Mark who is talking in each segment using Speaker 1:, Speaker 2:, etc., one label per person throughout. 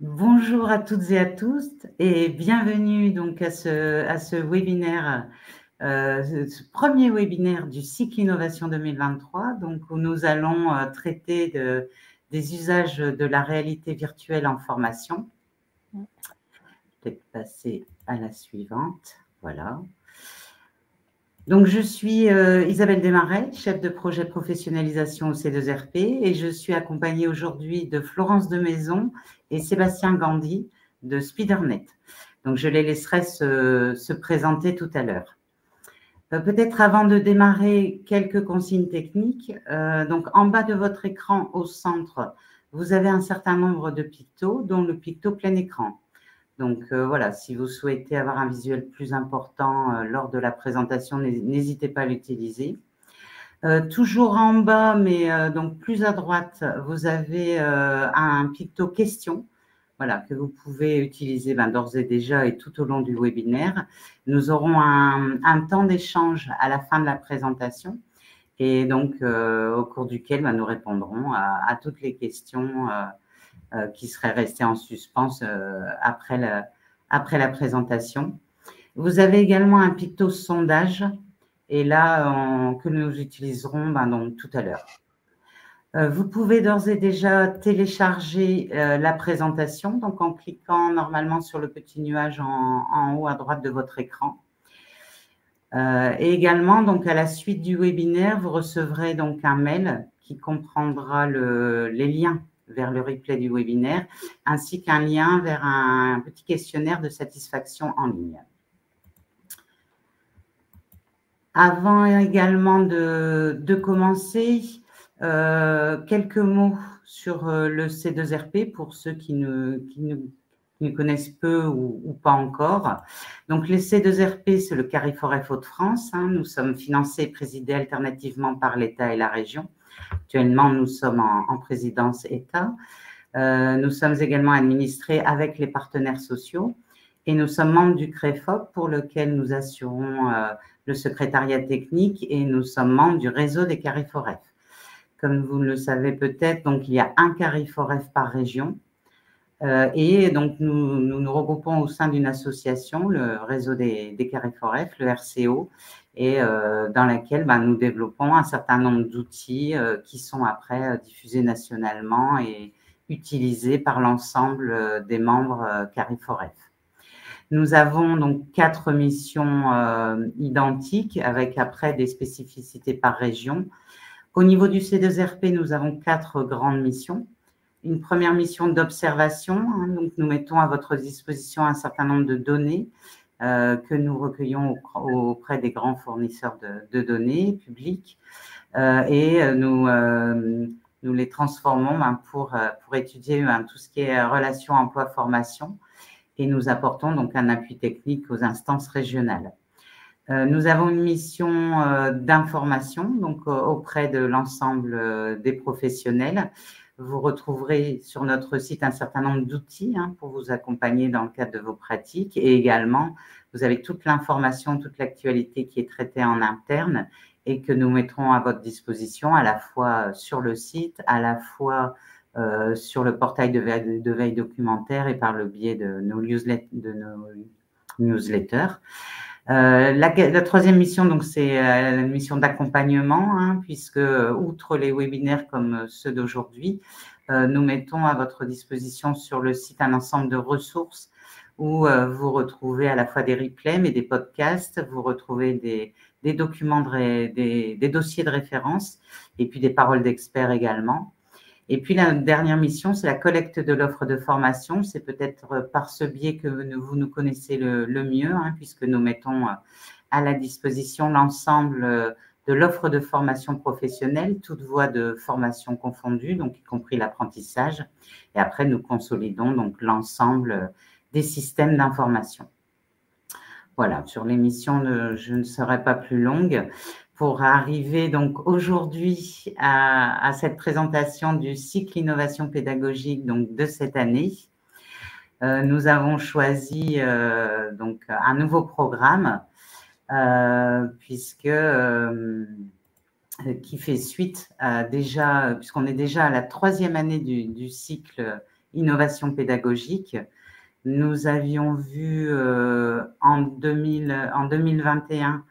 Speaker 1: Bonjour à toutes et à tous et bienvenue donc à ce webinaire, ce premier webinaire du cycle Innovation 2023, donc où nous allons traiter des usages de la réalité virtuelle en formation. Peut-être passer à la suivante, voilà. Donc, je suis Isabelle Desmarais, chef de projet professionnalisation au C2RP, et je suis accompagnée aujourd'hui de Florence Demaison et Sébastien Gandhi de Spidernet. Donc, je les laisserai se présenter tout à l'heure. Peut-être avant de démarrer, quelques consignes techniques. Donc, en bas de votre écran, au centre, vous avez un certain nombre de pictos, dont le picto plein écran. Donc voilà, si vous souhaitez avoir un visuel plus important lors de la présentation, n'hésitez pas à l'utiliser. Toujours en bas, mais donc plus à droite, vous avez un picto question, voilà, que vous pouvez utiliser d'ores et déjà et tout au long du webinaire. Nous aurons un temps d'échange à la fin de la présentation et donc au cours duquel nous répondrons à toutes les questions qui seraient restées en suspens après la présentation. Vous avez également un picto sondage, et là, que nous utiliserons donc, tout à l'heure. Vous pouvez d'ores et déjà télécharger la présentation, donc en cliquant normalement sur le petit nuage en haut à droite de votre écran. Et également, donc à la suite du webinaire, vous recevrez donc un mail qui comprendra les liens vers le replay du webinaire, ainsi qu'un lien vers un petit questionnaire de satisfaction en ligne. Avant également de commencer, quelques mots sur le C2RP pour ceux qui ne connaissent peu ou pas encore. Donc, le C2RP, c'est le Carrefour Hauts-de-France. Nous sommes financés et présidés alternativement par l'État et la région. Actuellement, nous sommes en présidence État. Nous sommes également administrés avec les partenaires sociaux et nous sommes membres du CREFOP pour lequel nous assurons le secrétariat technique et nous sommes membres du réseau des Carrefour-F. Comme vous le savez peut-être, donc il y a un Carrefour-F par région et donc nous regroupons au sein d'une association, le réseau des Carrefour-F, le RCO, et dans laquelle nous développons un certain nombre d'outils qui sont après diffusés nationalement et utilisés par l'ensemble des membres Carrefour-F. Nous avons donc 4 missions identiques avec après des spécificités par région. Au niveau du C2RP, nous avons 4 grandes missions. Une première mission d'observation, donc nous mettons à votre disposition un certain nombre de données que nous recueillons auprès des grands fournisseurs de données publiques et nous les transformons pour étudier tout ce qui est relation emploi-formation et nous apportons donc un appui technique aux instances régionales. Nous avons une mission d'information donc auprès de l'ensemble des professionnels. Vous retrouverez sur notre site un certain nombre d'outils pour vous accompagner dans le cadre de vos pratiques et également, vous avez toute l'information, toute l'actualité qui est traitée en interne et que nous mettrons à votre disposition à la fois sur le site, à la fois sur le portail de veille documentaire et par le biais de nos newsletters. La troisième mission, donc, c'est la mission d'accompagnement, puisque, outre les webinaires comme ceux d'aujourd'hui, nous mettons à votre disposition sur le site un ensemble de ressources où vous retrouvez à la fois des replays, mais des podcasts, vous retrouvez des documents, des dossiers de référence et puis des paroles d'experts également. Et puis, la dernière mission, c'est la collecte de l'offre de formation. C'est peut-être par ce biais que vous nous connaissez le mieux, puisque nous mettons à la disposition l'ensemble de l'offre de formation professionnelle, toutes voies de formation confondues, donc y compris l'apprentissage. Et après, nous consolidons donc l'ensemble des systèmes d'information. Voilà, sur les missions, je ne serai pas plus longue. Pour arriver donc aujourd'hui à cette présentation du cycle innovation pédagogique donc de cette année, nous avons choisi donc un nouveau programme puisque qui fait suite à puisqu'on est déjà à la 3e année du cycle innovation pédagogique. Nous avions vu en 2021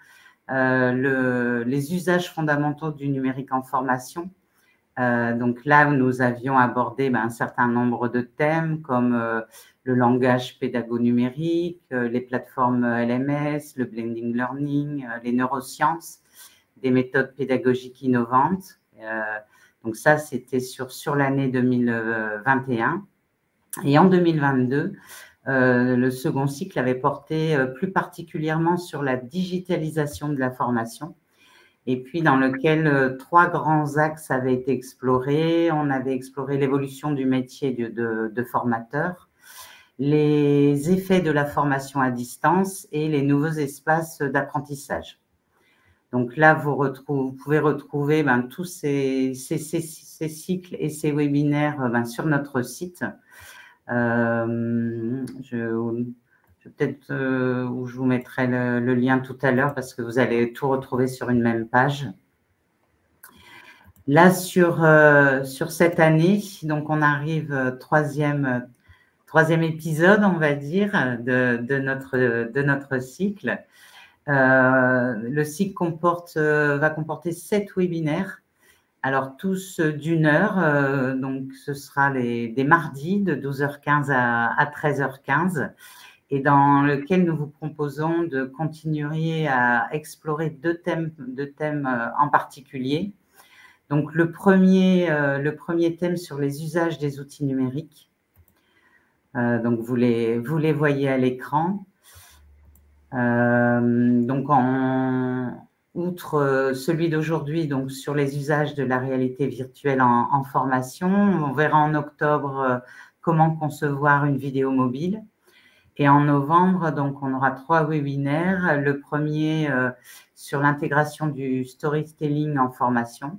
Speaker 1: les usages fondamentaux du numérique en formation. Donc là, nous avions abordé un certain nombre de thèmes comme le langage pédago-numérique, les plateformes LMS, le blending learning, les neurosciences, des méthodes pédagogiques innovantes. Donc ça, c'était sur l'année 2021. Et en 2022, le second cycle avait porté plus particulièrement sur la digitalisation de la formation, et puis dans lequel 3 grands axes avaient été explorés. On avait exploré l'évolution du métier de formateur, les effets de la formation à distance et les nouveaux espaces d'apprentissage. Donc là, vous pouvez retrouver tous ces cycles et ces webinaires sur notre site. Peut-être où je vous mettrai le lien tout à l'heure parce que vous allez tout retrouver sur une même page. Là, sur cette année, donc on arrive troisième épisode, on va dire, de notre cycle. Le cycle va comporter 7 webinaires. Alors, tous d'1 heure, donc ce sera des mardis de 12h15 à 13h15, et dans lequel nous vous proposons de continuer à explorer 2 thèmes en particulier. Donc, le premier thème sur les usages des outils numériques. Donc, vous les voyez à l'écran. Donc, outre celui d'aujourd'hui, donc sur les usages de la réalité virtuelle en formation, on verra en octobre comment concevoir une vidéo mobile. Et en novembre, donc, on aura 3 webinaires. Le premier sur l'intégration du storytelling en formation,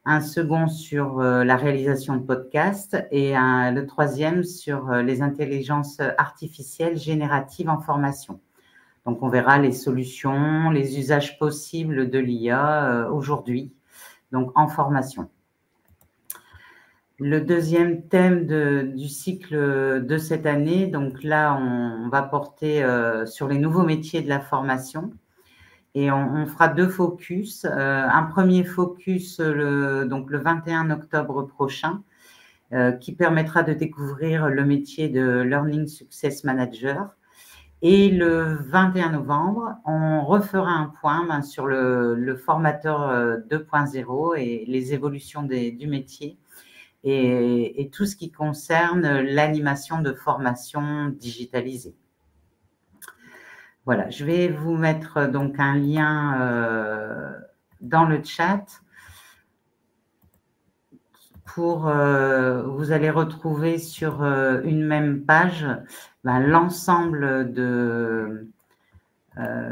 Speaker 1: un second sur la réalisation de podcasts et le troisième sur les intelligences artificielles génératives en formation. Donc, on verra les solutions, les usages possibles de l'IA aujourd'hui, donc en formation. Le deuxième thème du cycle de cette année, donc là, on va porter sur les nouveaux métiers de la formation. Et on fera 2 focus. Un premier focus donc le 21 octobre prochain, qui permettra de découvrir le métier de Learning Success Manager. Et le 21 novembre, on refera un point sur le formateur 2.0 et les évolutions du métier et tout ce qui concerne l'animation de formation digitalisée. Voilà, je vais vous mettre donc un lien dans le chat vous allez retrouver sur une même page l'ensemble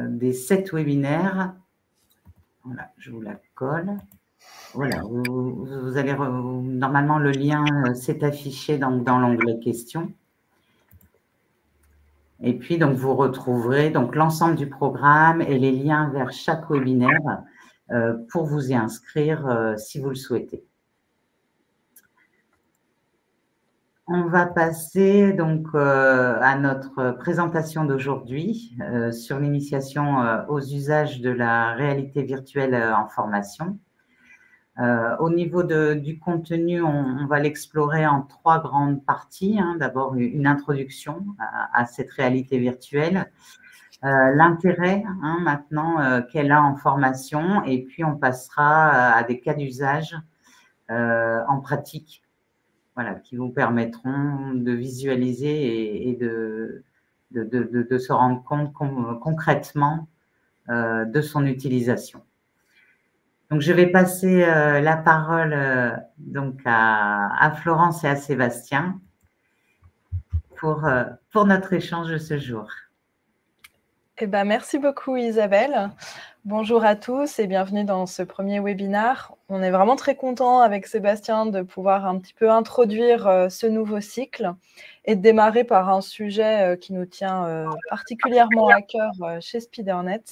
Speaker 1: des 7 webinaires. Voilà, je vous la colle. Voilà, vous allez normalement le lien s'est affiché dans l'onglet questions. Et puis donc vous retrouverez donc l'ensemble du programme et les liens vers chaque webinaire pour vous y inscrire si vous le souhaitez. On va passer donc à notre présentation d'aujourd'hui sur l'initiation aux usages de la réalité virtuelle en formation. Au niveau du contenu, on va l'explorer en 3 grandes parties. D'abord, une introduction à cette réalité virtuelle, l'intérêt maintenant qu'elle a en formation, et puis on passera à des cas d'usage en pratique. Voilà, qui vous permettront de visualiser et de se rendre compte concrètement de son utilisation. Donc, je vais passer la parole donc à Florence et à Sébastien pour notre échange de ce jour.
Speaker 2: Eh ben, merci beaucoup Isabelle. Bonjour à tous et bienvenue dans ce premier webinaire. On est vraiment très content avec Sébastien de pouvoir un petit peu introduire ce nouveau cycle et de démarrer par un sujet qui nous tient particulièrement à cœur chez SpeederNet,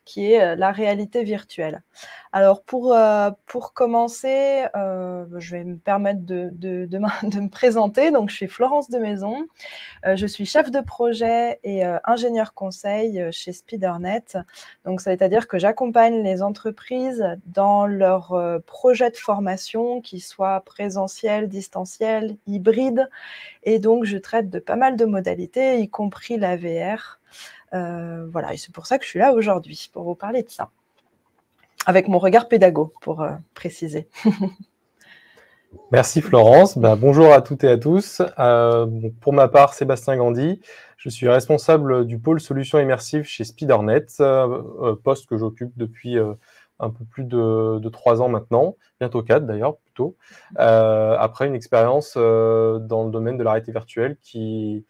Speaker 2: qui est la réalité virtuelle. Alors pour commencer, je vais me permettre de me présenter. Donc je suis Florence Demaison, je suis chef de projet et ingénieur conseil chez SpeederNet. Donc ça veut dire que j'accompagne les entreprises dans leurs projets de formation, qu'ils soient présentiels, distanciels, hybrides. Et donc je traite de pas mal de modalités, y compris la VR. Voilà, et c'est pour ça que je suis là aujourd'hui, pour vous parler de ça. Avec mon regard pédago, pour préciser.
Speaker 3: Merci Florence. Bonjour à toutes et à tous. Pour ma part, Sébastien Gandy. Je suis responsable du pôle solutions immersives chez SpeederNet, poste que j'occupe depuis un peu plus de 3 ans maintenant, bientôt 4 d'ailleurs plutôt, après une expérience dans le domaine de la réalité virtuelle qui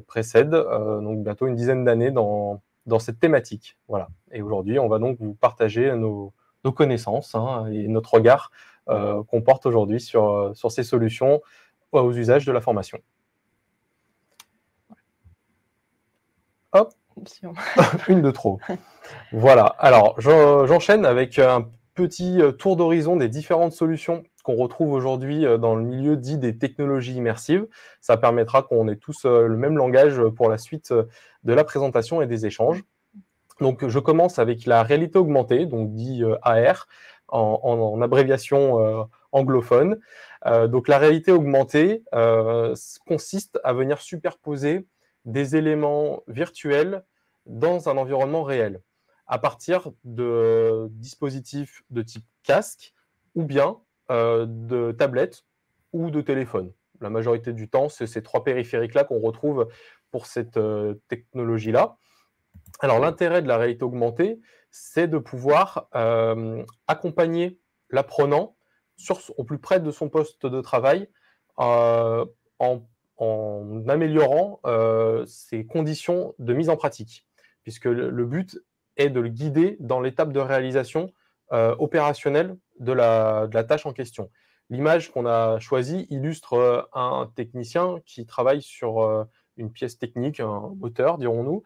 Speaker 3: précède donc bientôt une dizaine d'années dans cette thématique. Voilà. Et aujourd'hui, on va donc vous partager nos connaissances et notre regard qu'on porte aujourd'hui sur ces solutions aux usages de la formation. Hop, une de trop. Voilà, alors j'enchaîne avec un petit tour d'horizon des différentes solutions qu'on retrouve aujourd'hui dans le milieu dit des technologies immersives. Ça permettra qu'on ait tous le même langage pour la suite de la présentation et des échanges. Donc je commence avec la réalité augmentée, donc dit AR, en abréviation anglophone. Donc la réalité augmentée consiste à venir superposer des éléments virtuels dans un environnement réel, à partir de dispositifs de type casque ou bien de tablettes ou de téléphone. La majorité du temps, c'est ces 3 périphériques-là qu'on retrouve pour cette technologie-là. Alors, l'intérêt de la réalité augmentée, c'est de pouvoir accompagner l'apprenant au plus près de son poste de travail en améliorant ses conditions de mise en pratique, puisque le but est de le guider dans l'étape de réalisation opérationnelle de la tâche en question. L'image qu'on a choisie illustre un technicien qui travaille sur une pièce technique, un moteur, dirons-nous,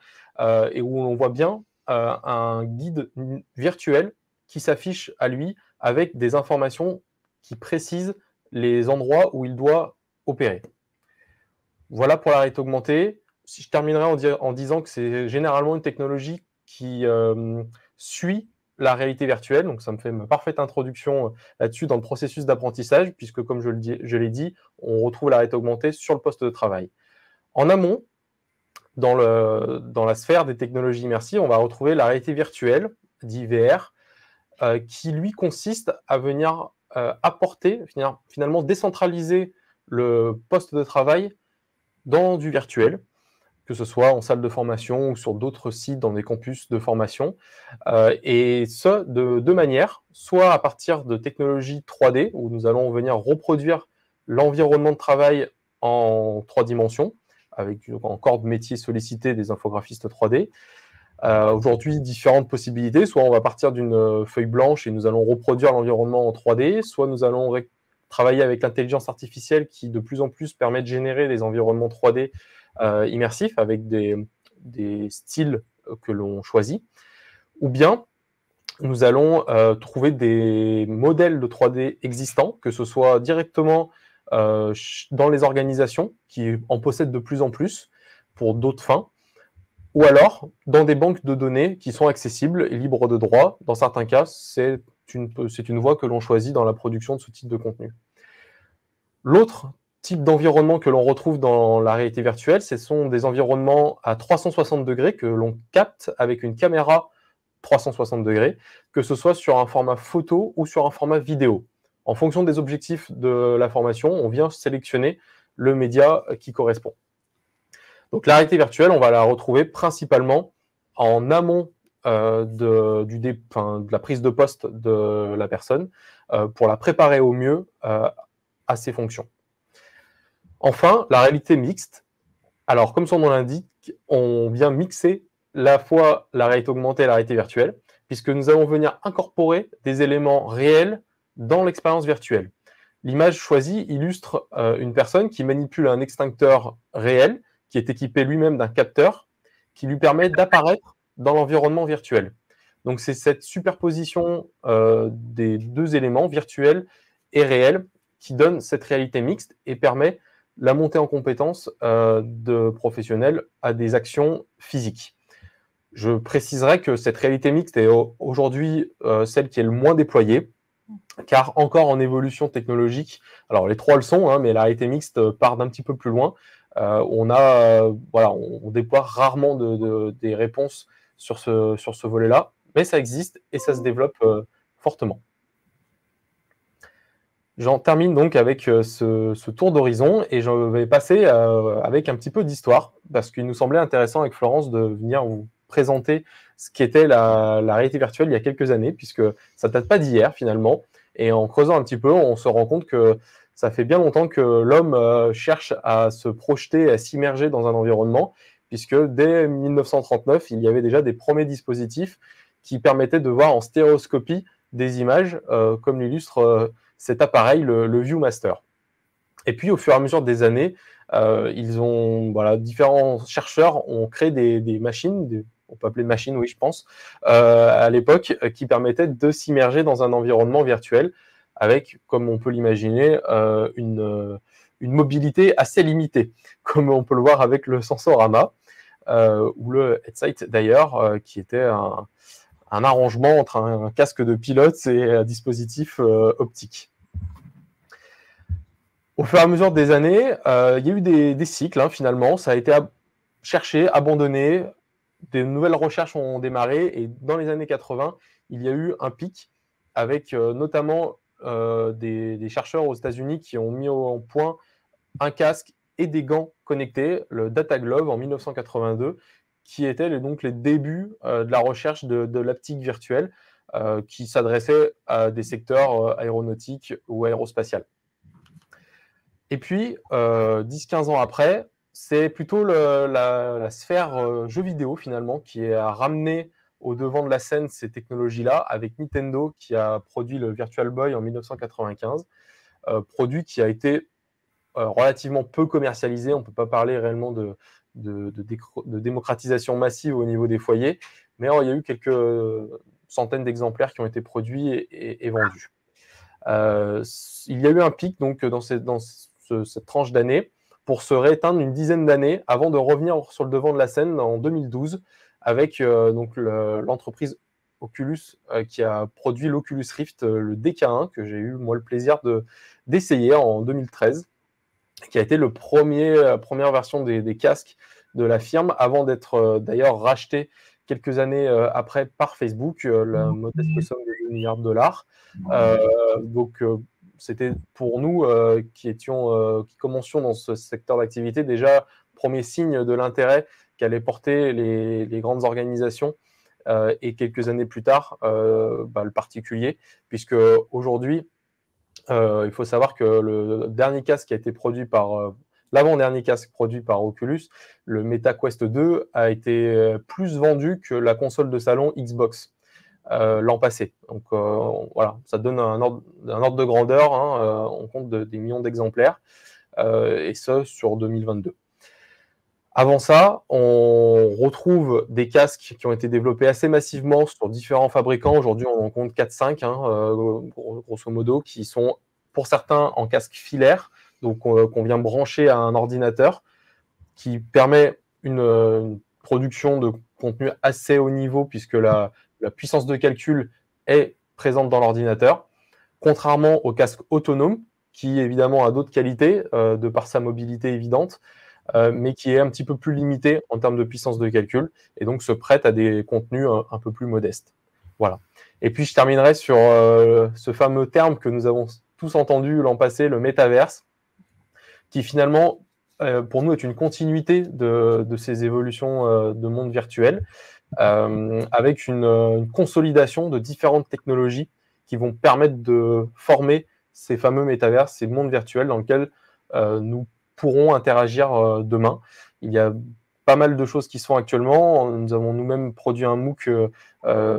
Speaker 3: et où on voit bien un guide virtuel qui s'affiche à lui avec des informations qui précisent les endroits où il doit opérer. Voilà pour la réalité augmentée. Je terminerai en disant que c'est généralement une technologie qui suit la réalité virtuelle. Donc, ça me fait une parfaite introduction là-dessus dans le processus d'apprentissage, puisque, comme je l'ai dit, on retrouve la réalité augmentée sur le poste de travail. En amont, dans la sphère des technologies immersives, on va retrouver la réalité virtuelle, dit VR, qui, lui, consiste à venir apporter, finalement, décentraliser le poste de travail dans du virtuel, que ce soit en salle de formation ou sur d'autres sites dans des campus de formation, et ce, de deux manières, soit à partir de technologies 3D, où nous allons venir reproduire l'environnement de travail en 3 dimensions, avec encore de métiers sollicités des infographistes 3D. Aujourd'hui, différentes possibilités, soit on va partir d'une feuille blanche et nous allons reproduire l'environnement en 3D, soit nous allons travailler avec l'intelligence artificielle qui de plus en plus permet de générer des environnements 3D immersifs avec des styles que l'on choisit, ou bien nous allons trouver des modèles de 3D existants, que ce soit directement dans les organisations qui en possèdent de plus en plus pour d'autres fins, ou alors dans des banques de données qui sont accessibles et libres de droit. Dans certains cas, c'est une voie que l'on choisit dans la production de ce type de contenu. L'autre type d'environnement que l'on retrouve dans la réalité virtuelle, ce sont des environnements à 360 degrés que l'on capte avec une caméra 360 degrés, que ce soit sur un format photo ou sur un format vidéo. En fonction des objectifs de la formation, on vient sélectionner le média qui correspond. Donc la réalité virtuelle, on va la retrouver principalement en amont de la prise de poste de la personne pour la préparer au mieux à ses fonctions. Enfin, la réalité mixte. Alors, comme son nom l'indique, on vient mixer la fois la réalité augmentée et la réalité virtuelle, puisque nous allons venir incorporer des éléments réels dans l'expérience virtuelle. L'image choisie illustre une personne qui manipule un extincteur réel, qui est équipé lui-même d'un capteur, qui lui permet d'apparaître dans l'environnement virtuel. Donc c'est cette superposition des deux éléments, virtuels et réels, qui donne cette réalité mixte et permet la montée en compétence de professionnels à des actions physiques. Je préciserai que cette réalité mixte est aujourd'hui celle qui est le moins déployée, car encore en évolution technologique, alors les trois le sont, hein, mais la réalité mixte part d'un petit peu plus loin. On déploie rarement des réponses sur ce volet-là, mais ça existe et ça se développe fortement. J'en termine donc avec ce tour d'horizon et je vais passer avec un petit peu d'histoire, parce qu'il nous semblait intéressant avec Florence de venir vous présenter ce qu'était la réalité virtuelle il y a quelques années, puisque ça ne date pas d'hier finalement. Et en creusant un petit peu, on se rend compte que ça fait bien longtemps que l'homme cherche à se projeter, à s'immerger dans un environnement, puisque dès 1939, il y avait déjà des premiers dispositifs qui permettaient de voir en stéréoscopie des images, comme l'illustre cet appareil, le ViewMaster. Et puis, au fur et à mesure des années, différents chercheurs ont créé des machines, on peut appeler machines, oui, je pense, à l'époque, qui permettaient de s'immerger dans un environnement virtuel avec, comme on peut l'imaginer, une mobilité assez limitée, comme on peut le voir avec le Sensorama, ou le Headsight d'ailleurs, qui était un arrangement entre un casque de pilote et un dispositif optique. Au fur et à mesure des années, il y a eu des cycles, hein, finalement. Ça a été cherché, abandonné. Des nouvelles recherches ont démarré. Et dans les années 80, il y a eu un pic avec notamment des chercheurs aux États-Unis qui ont mis au point un casque et des gants connectés, le Data Glove en 1982, qui étaient donc les débuts de la recherche de l'aptique virtuelle qui s'adressait à des secteurs aéronautiques ou aérospatial. Et puis, 10-15 ans après, c'est plutôt la sphère jeux vidéo, finalement, qui a ramené au devant de la scène ces technologies-là, avec Nintendo, qui a produit le Virtual Boy en 1995, produit qui a été relativement peu commercialisé. On ne peut pas parler réellement de démocratisation massive au niveau des foyers, mais il y a eu quelques centaines d'exemplaires qui ont été produits et vendus. Il y a eu un pic donc, dans cette tranche d'années pour se rééteindre une dizaine d'années avant de revenir sur le devant de la scène en 2012 avec l'entreprise Oculus qui a produit l'Oculus Rift, le DK1, que j'ai eu moi le plaisir d'essayer en 2013, qui a été la première version des casques de la firme, avant d'être d'ailleurs racheté quelques années après par Facebook, la modeste somme de 2 milliards de dollars. C'était pour nous qui commencions dans ce secteur d'activité déjà premier signe de l'intérêt qu'allaient porter les grandes organisations et quelques années plus tard le particulier, puisque aujourd'hui il faut savoir que le dernier casque qui a été produit par l'avant-dernier casque produit par Oculus, le MetaQuest 2, a été plus vendu que la console de salon Xbox l'an passé. Donc voilà, ça donne un ordre de grandeur, hein, on compte des millions d'exemplaires, et ça sur 2022. Avant ça, on retrouve des casques qui ont été développés assez massivement sur différents fabricants. Aujourd'hui, on en compte 4-5, grosso modo, qui sont pour certains en casque filaire, donc qu'on vient brancher à un ordinateur, qui permet une production de contenu assez haut niveau, puisque la puissance de calcul est présente dans l'ordinateur, contrairement au casque autonome, qui évidemment a d'autres qualités, de par sa mobilité évidente, mais qui est un petit peu plus limité en termes de puissance de calcul, et donc se prête à des contenus un peu plus modestes. Voilà. Et puis je terminerai sur ce fameux terme que nous avons tous entendu l'an passé, le métaverse, qui finalement, pour nous, est une continuité de ces évolutions de monde virtuel, avec une consolidation de différentes technologies qui vont permettre de former ces fameux métaverses, ces mondes virtuels dans lesquels nous pourront interagir demain. Il y a pas mal de choses qui se font actuellement. Nous avons nous-mêmes produit un MOOC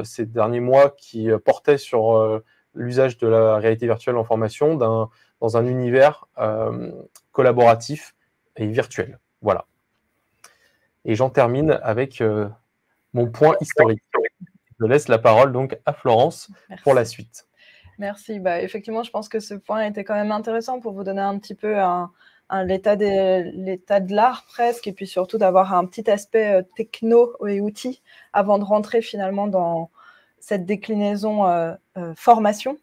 Speaker 3: ces derniers mois qui portait sur l'usage de la réalité virtuelle en formation dans un univers collaboratif et virtuel. Voilà. Et j'en termine avec mon point historique. Je laisse la parole donc à Florence pour la suite.
Speaker 2: Merci. Effectivement, je pense que ce point était quand même intéressant pour vous donner un petit peu l'état de l'art presque, et puis surtout d'avoir un petit aspect techno et outils avant de rentrer finalement dans cette déclinaison formation.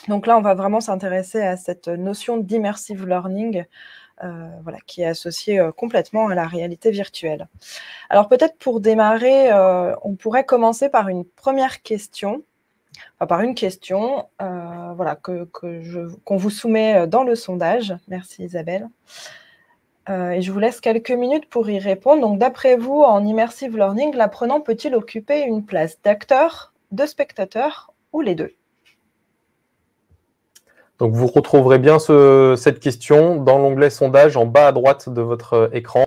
Speaker 2: Donc là, on va vraiment s'intéresser à cette notion d'immersive learning qui est associée complètement à la réalité virtuelle. Alors peut-être pour démarrer, on pourrait commencer par une première question. Par une question qu'on vous soumet dans le sondage. Merci Isabelle. Et je vous laisse quelques minutes pour y répondre. Donc, d'après vous, en immersive learning, l'apprenant peut-il occuper une place d'acteur, de spectateur ou les deux?
Speaker 3: Donc, vous retrouverez bien cette question dans l'onglet sondage en bas à droite de votre écran,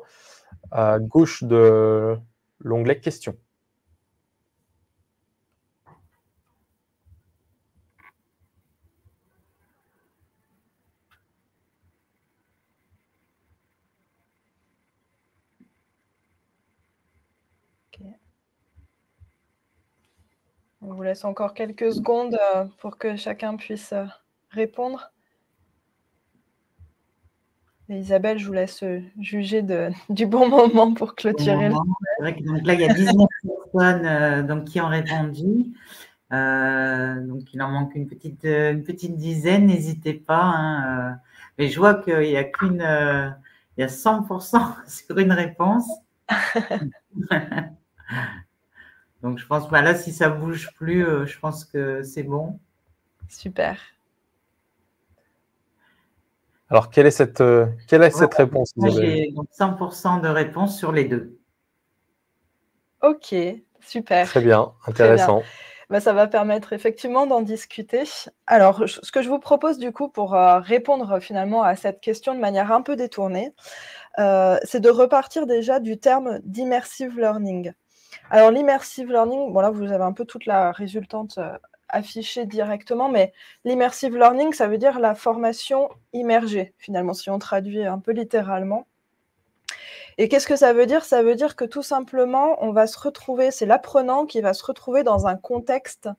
Speaker 3: à gauche de l'onglet questions.
Speaker 2: On vous laisse encore quelques secondes pour que chacun puisse répondre. Et Isabelle, je vous laisse juger du bon moment pour clôturer.
Speaker 1: C'est vrai que donc là, il y a 19 personnes qui ont répondu. Donc, il en manque une petite dizaine. N'hésitez pas. Mais je vois qu'il y a il y a 100% sur une réponse. Donc, je pense, là, si ça bouge plus, je pense que c'est bon.
Speaker 2: Super.
Speaker 3: Alors, quelle est cette réponse, Isabelle?
Speaker 1: J'ai donc 100% de réponse sur les deux.
Speaker 2: Ok, super.
Speaker 3: Très bien, intéressant.
Speaker 2: Très bien. Ça va permettre effectivement d'en discuter. Alors, ce que je vous propose du coup pour répondre finalement à cette question de manière un peu détournée, c'est de repartir déjà du terme d'immersive learning. Alors, l'immersive learning, bon là, vous avez un peu toute la résultante affichée directement, mais l'immersive learning, ça veut dire la formation immergée, finalement, si on traduit un peu littéralement. Et qu'est-ce que ça veut dire? Ça veut dire que tout simplement, on va se retrouver, c'est l'apprenant qui va se retrouver dans un contexte,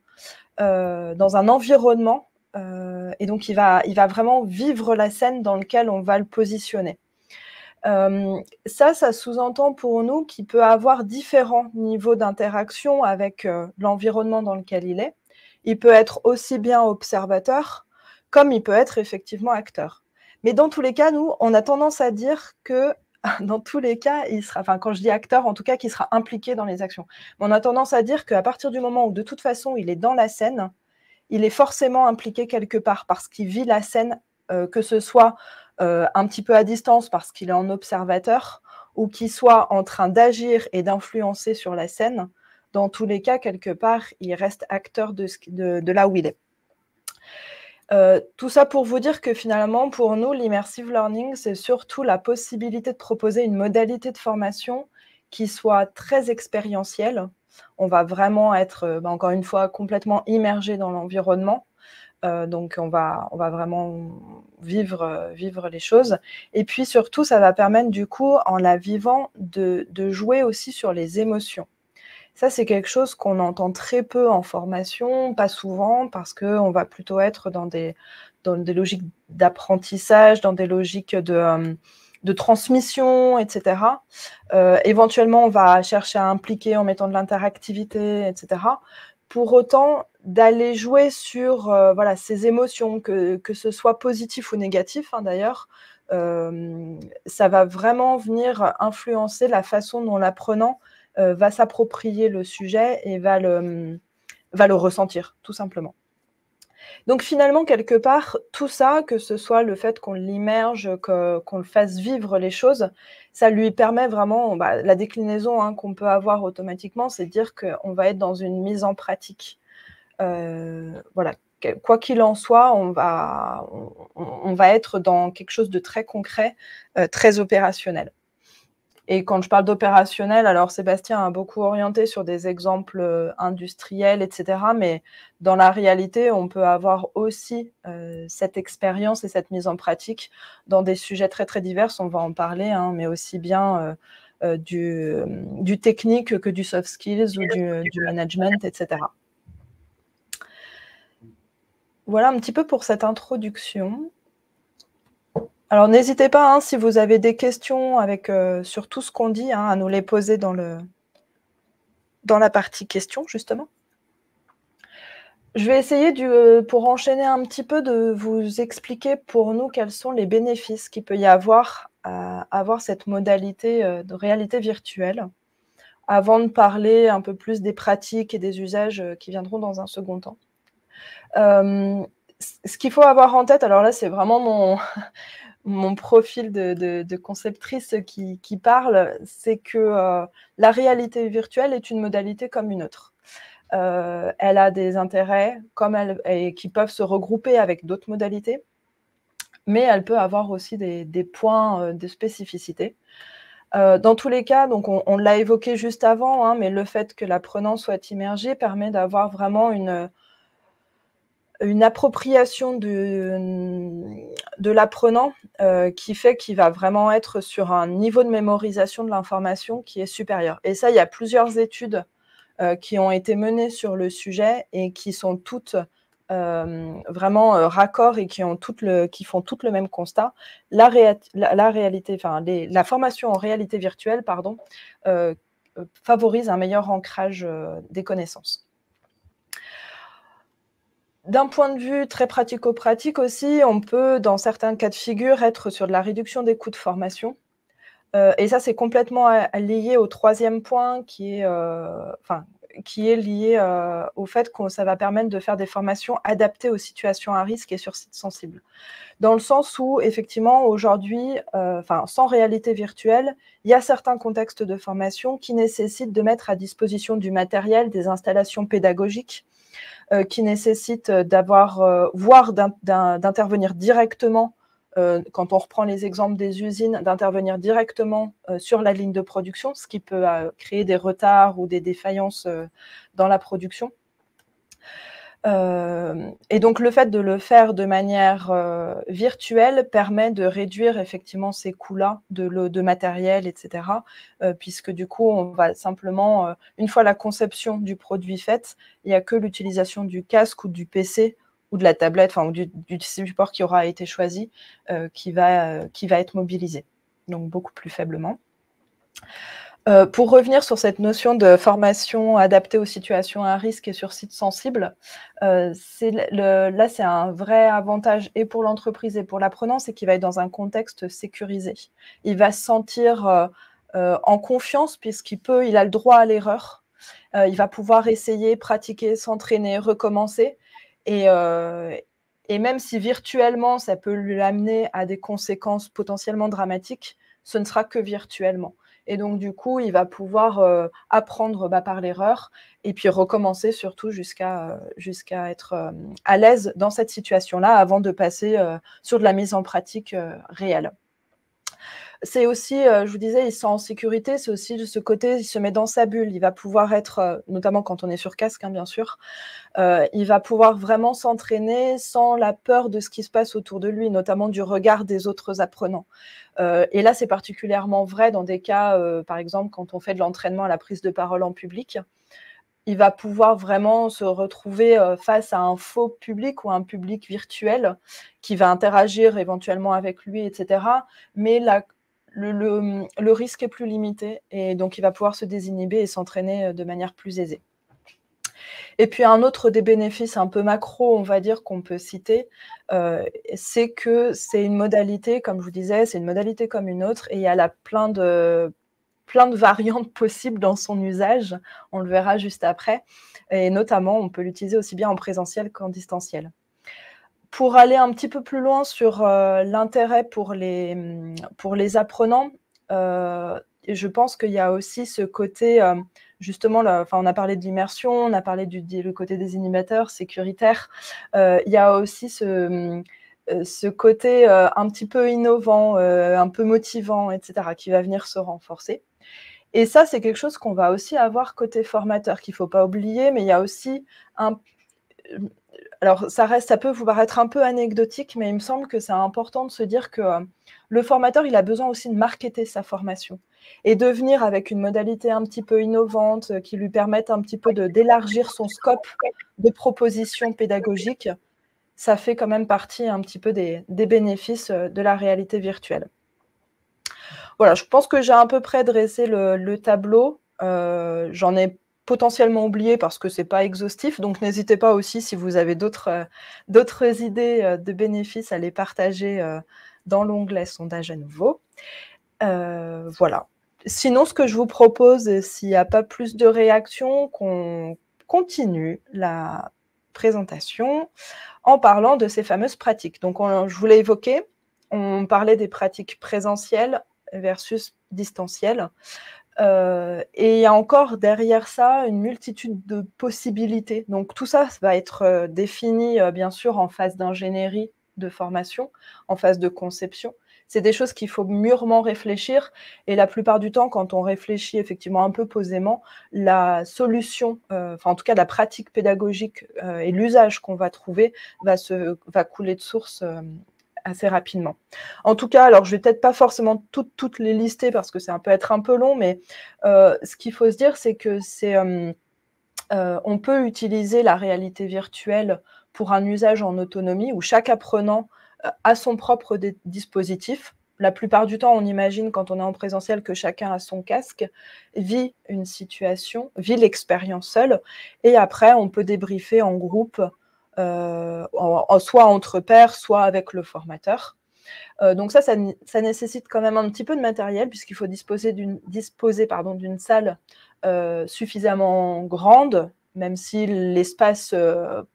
Speaker 2: dans un environnement, et donc il va vraiment vivre la scène dans laquelle on va le positionner. Ça sous-entend pour nous qu'il peut avoir différents niveaux d'interaction avec l'environnement dans lequel il est. Il peut être aussi bien observateur, comme il peut être effectivement acteur. Mais dans tous les cas, nous, on a tendance à dire que dans tous les cas, il sera, enfin quand je dis acteur, en tout cas, qu'il sera impliqué dans les actions. Mais on a tendance à dire qu'à partir du moment où de toute façon il est dans la scène, il est forcément impliqué quelque part parce qu'il vit la scène, que ce soit un petit peu à distance parce qu'il est en observateur ou qu'il soit en train d'agir et d'influencer sur la scène. Dans tous les cas, quelque part, il reste acteur de là où il est. Tout ça pour vous dire que finalement, pour nous, l'immersive learning, c'est surtout la possibilité de proposer une modalité de formation qui soit très expérientielle. On va vraiment être, encore une fois, complètement immergé dans l'environnement. Donc, on va vraiment vivre les choses. Et puis, surtout, ça va permettre, du coup, en la vivant, de jouer aussi sur les émotions. Ça, c'est quelque chose qu'on entend très peu en formation, pas souvent, parce qu'on va plutôt être dans des logiques d'apprentissage, dans des logiques de transmission, etc. Éventuellement, on va chercher à impliquer en mettant de l'interactivité, etc. Pour autant, d'aller jouer sur ces émotions, que ce soit positif ou négatif, d'ailleurs, ça va vraiment venir influencer la façon dont l'apprenant va s'approprier le sujet et va le ressentir, tout simplement. Donc finalement, quelque part, tout ça, que ce soit le fait qu'on l'immerge, qu'on le fasse vivre les choses, ça lui permet vraiment, la déclinaison qu'on peut avoir automatiquement, c'est de dire qu'on va être dans une mise en pratique. Voilà, quoi qu'il en soit, on va être dans quelque chose de très concret, très opérationnel. Et quand je parle d'opérationnel, alors Sébastien a beaucoup orienté sur des exemples industriels, etc. Mais dans la réalité, on peut avoir aussi cette expérience et cette mise en pratique dans des sujets très, très divers. On va en parler, hein, mais aussi bien du technique que du soft skills ou du management, etc. Voilà un petit peu pour cette introduction. Alors, n'hésitez pas, hein, si vous avez des questions sur tout ce qu'on dit, hein, à nous les poser dans la partie questions, justement. Je vais essayer, pour enchaîner un petit peu, de vous expliquer pour nous quels sont les bénéfices qu'il peut y avoir à avoir cette modalité de réalité virtuelle, avant de parler un peu plus des pratiques et des usages qui viendront dans un second temps. Ce qu'il faut avoir en tête, alors là, c'est vraiment mon profil de conceptrice qui parle, c'est que la réalité virtuelle est une modalité comme une autre. Elle a des intérêts qui peuvent se regrouper avec d'autres modalités, mais elle peut avoir aussi des points de spécificité. Dans tous les cas, donc on l'a évoqué juste avant, hein, mais le fait que l'apprenant soit immergé permet d'avoir vraiment une appropriation de l'apprenant qui fait qu'il va vraiment être sur un niveau de mémorisation de l'information qui est supérieur. Et ça, il y a plusieurs études qui ont été menées sur le sujet et qui sont toutes vraiment raccord et qui font toutes le même constat. La formation en réalité virtuelle, favorise un meilleur ancrage des connaissances. D'un point de vue très pratico-pratique aussi, on peut, dans certains cas de figure, être sur de la réduction des coûts de formation. Et ça, c'est complètement lié au troisième point qui est lié au fait que ça va permettre de faire des formations adaptées aux situations à risque et sur sites sensibles. Dans le sens où, effectivement, aujourd'hui, sans réalité virtuelle, il y a certains contextes de formation qui nécessitent de mettre à disposition du matériel, des installations pédagogiques, qui nécessitent voire d'intervenir directement, quand on reprend les exemples des usines, d'intervenir directement sur la ligne de production, ce qui peut créer des retards ou des défaillances dans la production. Et donc, le fait de le faire de manière virtuelle permet de réduire effectivement ces coûts-là de matériel, etc. Puisque du coup, on va simplement, une fois la conception du produit faite, il n'y a que l'utilisation du casque ou du PC ou de la tablette, ou du support qui aura été choisi, qui va être mobilisé, donc beaucoup plus faiblement. Pour revenir sur cette notion de formation adaptée aux situations à risque et sur site sensible, là, c'est un vrai avantage et pour l'entreprise et pour l'apprenant, c'est qu'il va être dans un contexte sécurisé. Il va se sentir en confiance puisqu'il a le droit à l'erreur. Il va pouvoir essayer, pratiquer, s'entraîner, recommencer. Et même si virtuellement, ça peut lui amener à des conséquences potentiellement dramatiques, ce ne sera que virtuellement. Et donc, du coup, il va pouvoir apprendre par l'erreur et puis recommencer surtout jusqu'à être à l'aise dans cette situation-là avant de passer sur de la mise en pratique réelle. C'est aussi, je vous disais, il se sent en sécurité, c'est aussi de ce côté, il se met dans sa bulle, il va pouvoir être, notamment quand on est sur casque, hein, bien sûr, il va pouvoir vraiment s'entraîner sans la peur de ce qui se passe autour de lui, notamment du regard des autres apprenants. Et là, c'est particulièrement vrai dans des cas, par exemple, quand on fait de l'entraînement à la prise de parole en public. Il va pouvoir vraiment se retrouver face à un faux public ou un public virtuel qui va interagir éventuellement avec lui, etc. Mais le risque est plus limité et donc il va pouvoir se désinhiber et s'entraîner de manière plus aisée. Et puis un autre des bénéfices un peu macro, on va dire, qu'on peut citer, c'est que c'est une modalité, comme je vous disais, c'est une modalité comme une autre et il y a plein de variantes possibles dans son usage, on le verra juste après, et notamment on peut l'utiliser aussi bien en présentiel qu'en distanciel. Pour aller un petit peu plus loin sur l'intérêt pour les apprenants, je pense qu'il y a aussi ce côté, justement, on a parlé de l'immersion, on a parlé le côté des animateurs sécuritaires, il y a aussi ce côté un petit peu innovant, un peu motivant, etc., qui va venir se renforcer. Et ça, c'est quelque chose qu'on va aussi avoir côté formateur, qu'il ne faut pas oublier, mais il y a aussi alors, ça peut vous paraître un peu anecdotique, mais il me semble que c'est important de se dire que le formateur, il a besoin aussi de marketer sa formation et de venir avec une modalité un petit peu innovante qui lui permette un petit peu d'élargir son scope de propositions pédagogiques. Ça fait quand même partie un petit peu des bénéfices de la réalité virtuelle. Voilà, je pense que j'ai à peu près dressé le tableau. J'en ai potentiellement oublié parce que ce n'est pas exhaustif, donc n'hésitez pas aussi, si vous avez d'autres idées de bénéfices, à les partager dans l'onglet sondage à nouveau. Voilà. Sinon, ce que je vous propose, s'il n'y a pas plus de réactions, qu'on continue la présentation en parlant de ces fameuses pratiques. Donc, je vous l'ai évoqué, on parlait des pratiques présentielles versus distancielles. Et il y a encore derrière ça une multitude de possibilités. Donc tout ça va être défini bien sûr en phase d'ingénierie de formation, en phase de conception. C'est des choses qu'il faut mûrement réfléchir et la plupart du temps, quand on réfléchit effectivement un peu posément, la solution, enfin en tout cas la pratique pédagogique et l'usage qu'on va trouver va couler de source assez rapidement. En tout cas, alors je vais peut-être pas forcément toutes les lister parce que ça peut être un peu long, mais ce qu'il faut se dire, c'est que on peut utiliser la réalité virtuelle pour un usage en autonomie où chaque apprenant a son propre dispositif. La plupart du temps, on imagine quand on est en présentiel que chacun a son casque, vit une situation, vit l'expérience seule, et après, on peut débriefer en groupe, soit entre pairs, soit avec le formateur. Donc ça nécessite quand même un petit peu de matériel puisqu'il faut disposer d'une salle suffisamment grande, même si l'espace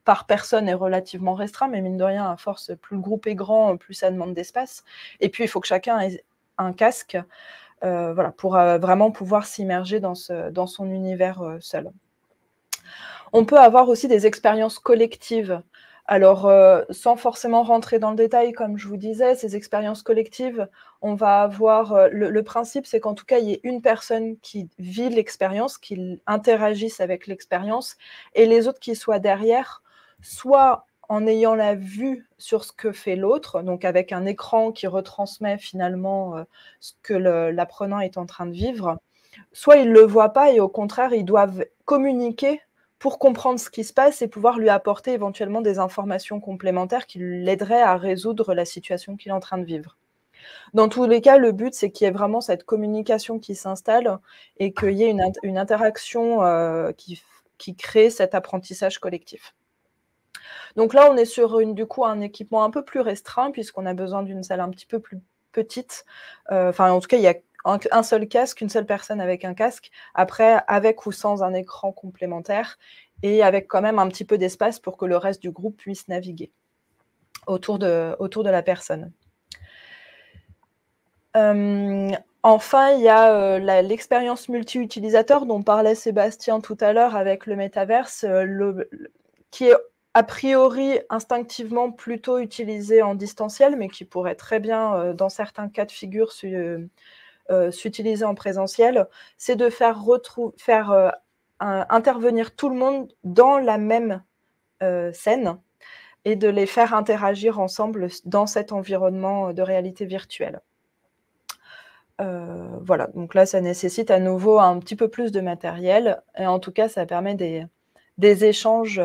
Speaker 2: par personne est relativement restreint, mais mine de rien, à force, plus le groupe est grand, plus ça demande d'espace. Et puis, il faut que chacun ait un casque voilà, pour vraiment pouvoir s'immerger dans son univers seul. On peut avoir aussi des expériences collectives. Alors, sans forcément rentrer dans le détail, comme je vous disais, ces expériences collectives, on va avoir… le principe, c'est qu'en tout cas, il y ait une personne qui vit l'expérience, qui interagisse avec l'expérience, et les autres qui soient derrière, soit en ayant la vue sur ce que fait l'autre, donc avec un écran qui retransmet finalement ce que l'apprenant est en train de vivre, soit ils ne le voient pas et au contraire, ils doivent communiquer pour comprendre ce qui se passe et pouvoir lui apporter éventuellement des informations complémentaires qui l'aideraient à résoudre la situation qu'il est en train de vivre. Dans tous les cas, le but, c'est qu'il y ait vraiment cette communication qui s'installe et qu'il y ait une interaction qui crée cet apprentissage collectif. Donc là, on est sur du coup un équipement un peu plus restreint puisqu'on a besoin d'une salle un petit peu plus petite. Enfin, en tout cas, il y a un seul casque, une seule personne avec un casque, après avec ou sans un écran complémentaire et avec quand même un petit peu d'espace pour que le reste du groupe puisse naviguer autour de la personne. Enfin, il y a l'expérience multi-utilisateur dont parlait Sébastien tout à l'heure avec le métaverse, qui est a priori instinctivement plutôt utilisé en distanciel, mais qui pourrait très bien, dans certains cas de figure, s'utiliser en présentiel, c'est de faire intervenir tout le monde dans la même scène et de les faire interagir ensemble dans cet environnement de réalité virtuelle. Voilà, donc là, ça nécessite à nouveau un petit peu plus de matériel et en tout cas, ça permet des échanges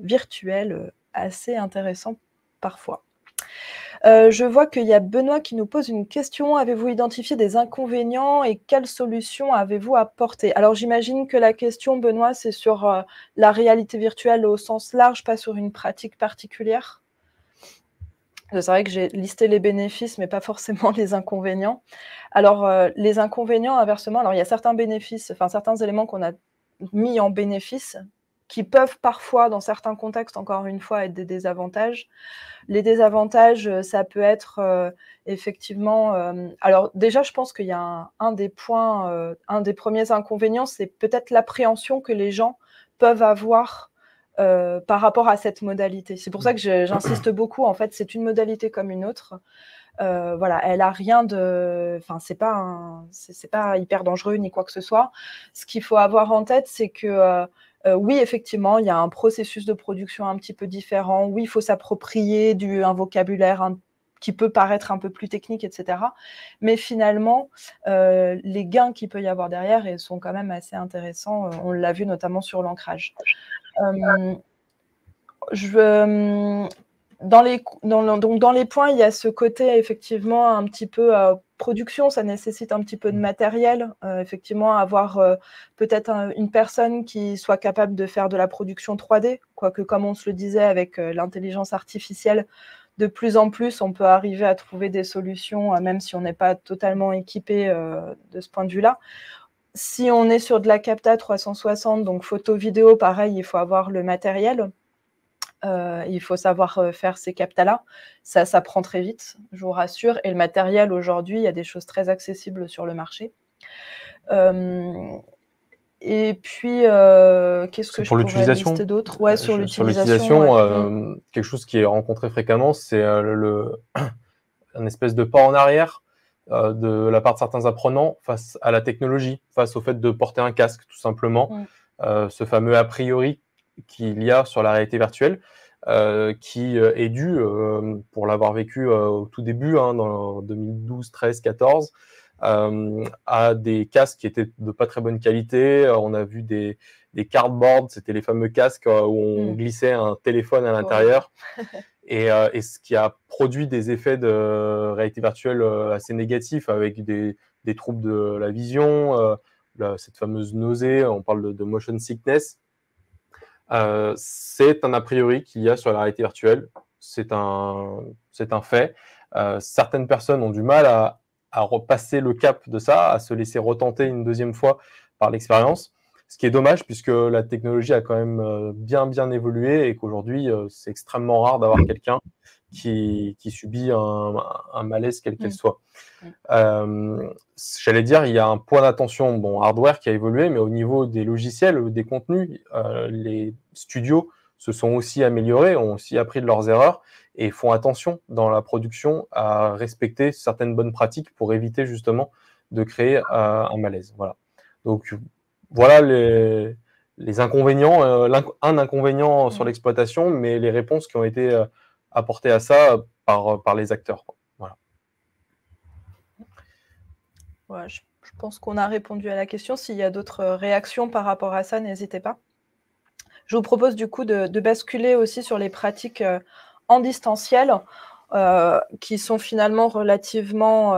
Speaker 2: virtuels assez intéressants parfois. Je vois qu'il y a Benoît qui nous pose une question. Avez-vous identifié des inconvénients et quelles solutions avez-vous apportées? Alors, j'imagine que la question, Benoît, c'est sur la réalité virtuelle au sens large, pas sur une pratique particulière. C'est vrai que j'ai listé les bénéfices, mais pas forcément les inconvénients. Alors, les inconvénients, inversement, alors il y a certains bénéfices, enfin certains éléments qu'on a mis en bénéfice qui peuvent parfois, dans certains contextes, encore une fois, être des désavantages. Les désavantages, ça peut être effectivement… alors déjà, je pense qu'il y a un des points, un des premiers inconvénients, c'est peut-être l'appréhension que les gens peuvent avoir par rapport à cette modalité. C'est pour ça que j'insiste beaucoup. En fait, c'est une modalité comme une autre. Voilà, elle a rien de, enfin, c'est pas hyper dangereux ni quoi que ce soit. Ce qu'il faut avoir en tête, c'est que oui, effectivement, il y a un processus de production un petit peu différent. Oui, il faut s'approprier un vocabulaire qui peut paraître un peu plus technique, etc. Mais finalement, les gains qu'il peut y avoir derrière, ils sont quand même assez intéressants. On l'a vu notamment sur l'ancrage. Dans les points, il y a ce côté effectivement un petit peu production, ça nécessite un petit peu de matériel. Effectivement, avoir peut-être une personne qui soit capable de faire de la production 3D, quoique comme on se le disait avec l'intelligence artificielle, de plus en plus, on peut arriver à trouver des solutions, même si on n'est pas totalement équipé de ce point de vue-là. Si on est sur de la capta 360, donc photo, vidéo, pareil, il faut avoir le matériel. Il faut savoir faire ces captas-là. Ça prend très vite, je vous rassure. Et le matériel, aujourd'hui, il y a des choses très accessibles sur le marché. Et puis, qu'est-ce que je pourrais lister d'autre? Ouais, sur l'utilisation.
Speaker 3: Quelque chose qui est rencontré fréquemment, c'est un espèce de pas en arrière de la part de certains apprenants face à la technologie, face au fait de porter un casque, tout simplement. Ce fameux a priori qu'il y a sur la réalité virtuelle, qui est dû, pour l'avoir vécu au tout début, dans 2012, 13, 14, à des casques qui étaient de pas très bonne qualité. On a vu des cardboards, c'était les fameux casques où on glissait un téléphone à l'intérieur. Et ce qui a produit des effets de réalité virtuelle assez négatifs, avec des troubles de la vision, cette fameuse nausée, on parle de motion sickness. C'est un a priori qu'il y a sur la réalité virtuelle, c'est un fait. Certaines personnes ont du mal à repasser le cap de ça, à se laisser retenter une deuxième fois par l'expérience, ce qui est dommage puisque la technologie a quand même bien évolué et qu'aujourd'hui c'est extrêmement rare d'avoir quelqu'un qui subit un malaise quel qu'elle soit. J'allais dire, il y a un point d'attention, hardware qui a évolué, mais au niveau des logiciels, des contenus, les studios se sont aussi améliorés, ont aussi appris de leurs erreurs et font attention dans la production à respecter certaines bonnes pratiques pour éviter justement de créer un malaise. Voilà. Donc voilà les inconvénients, un inconvénient sur l'exploitation, mais les réponses qui ont été apportées à ça par les acteurs. Voilà.
Speaker 2: Ouais, je pense qu'on a répondu à la question. S'il y a d'autres réactions par rapport à ça, n'hésitez pas. Je vous propose du coup de basculer aussi sur les pratiques en distanciel, qui sont finalement relativement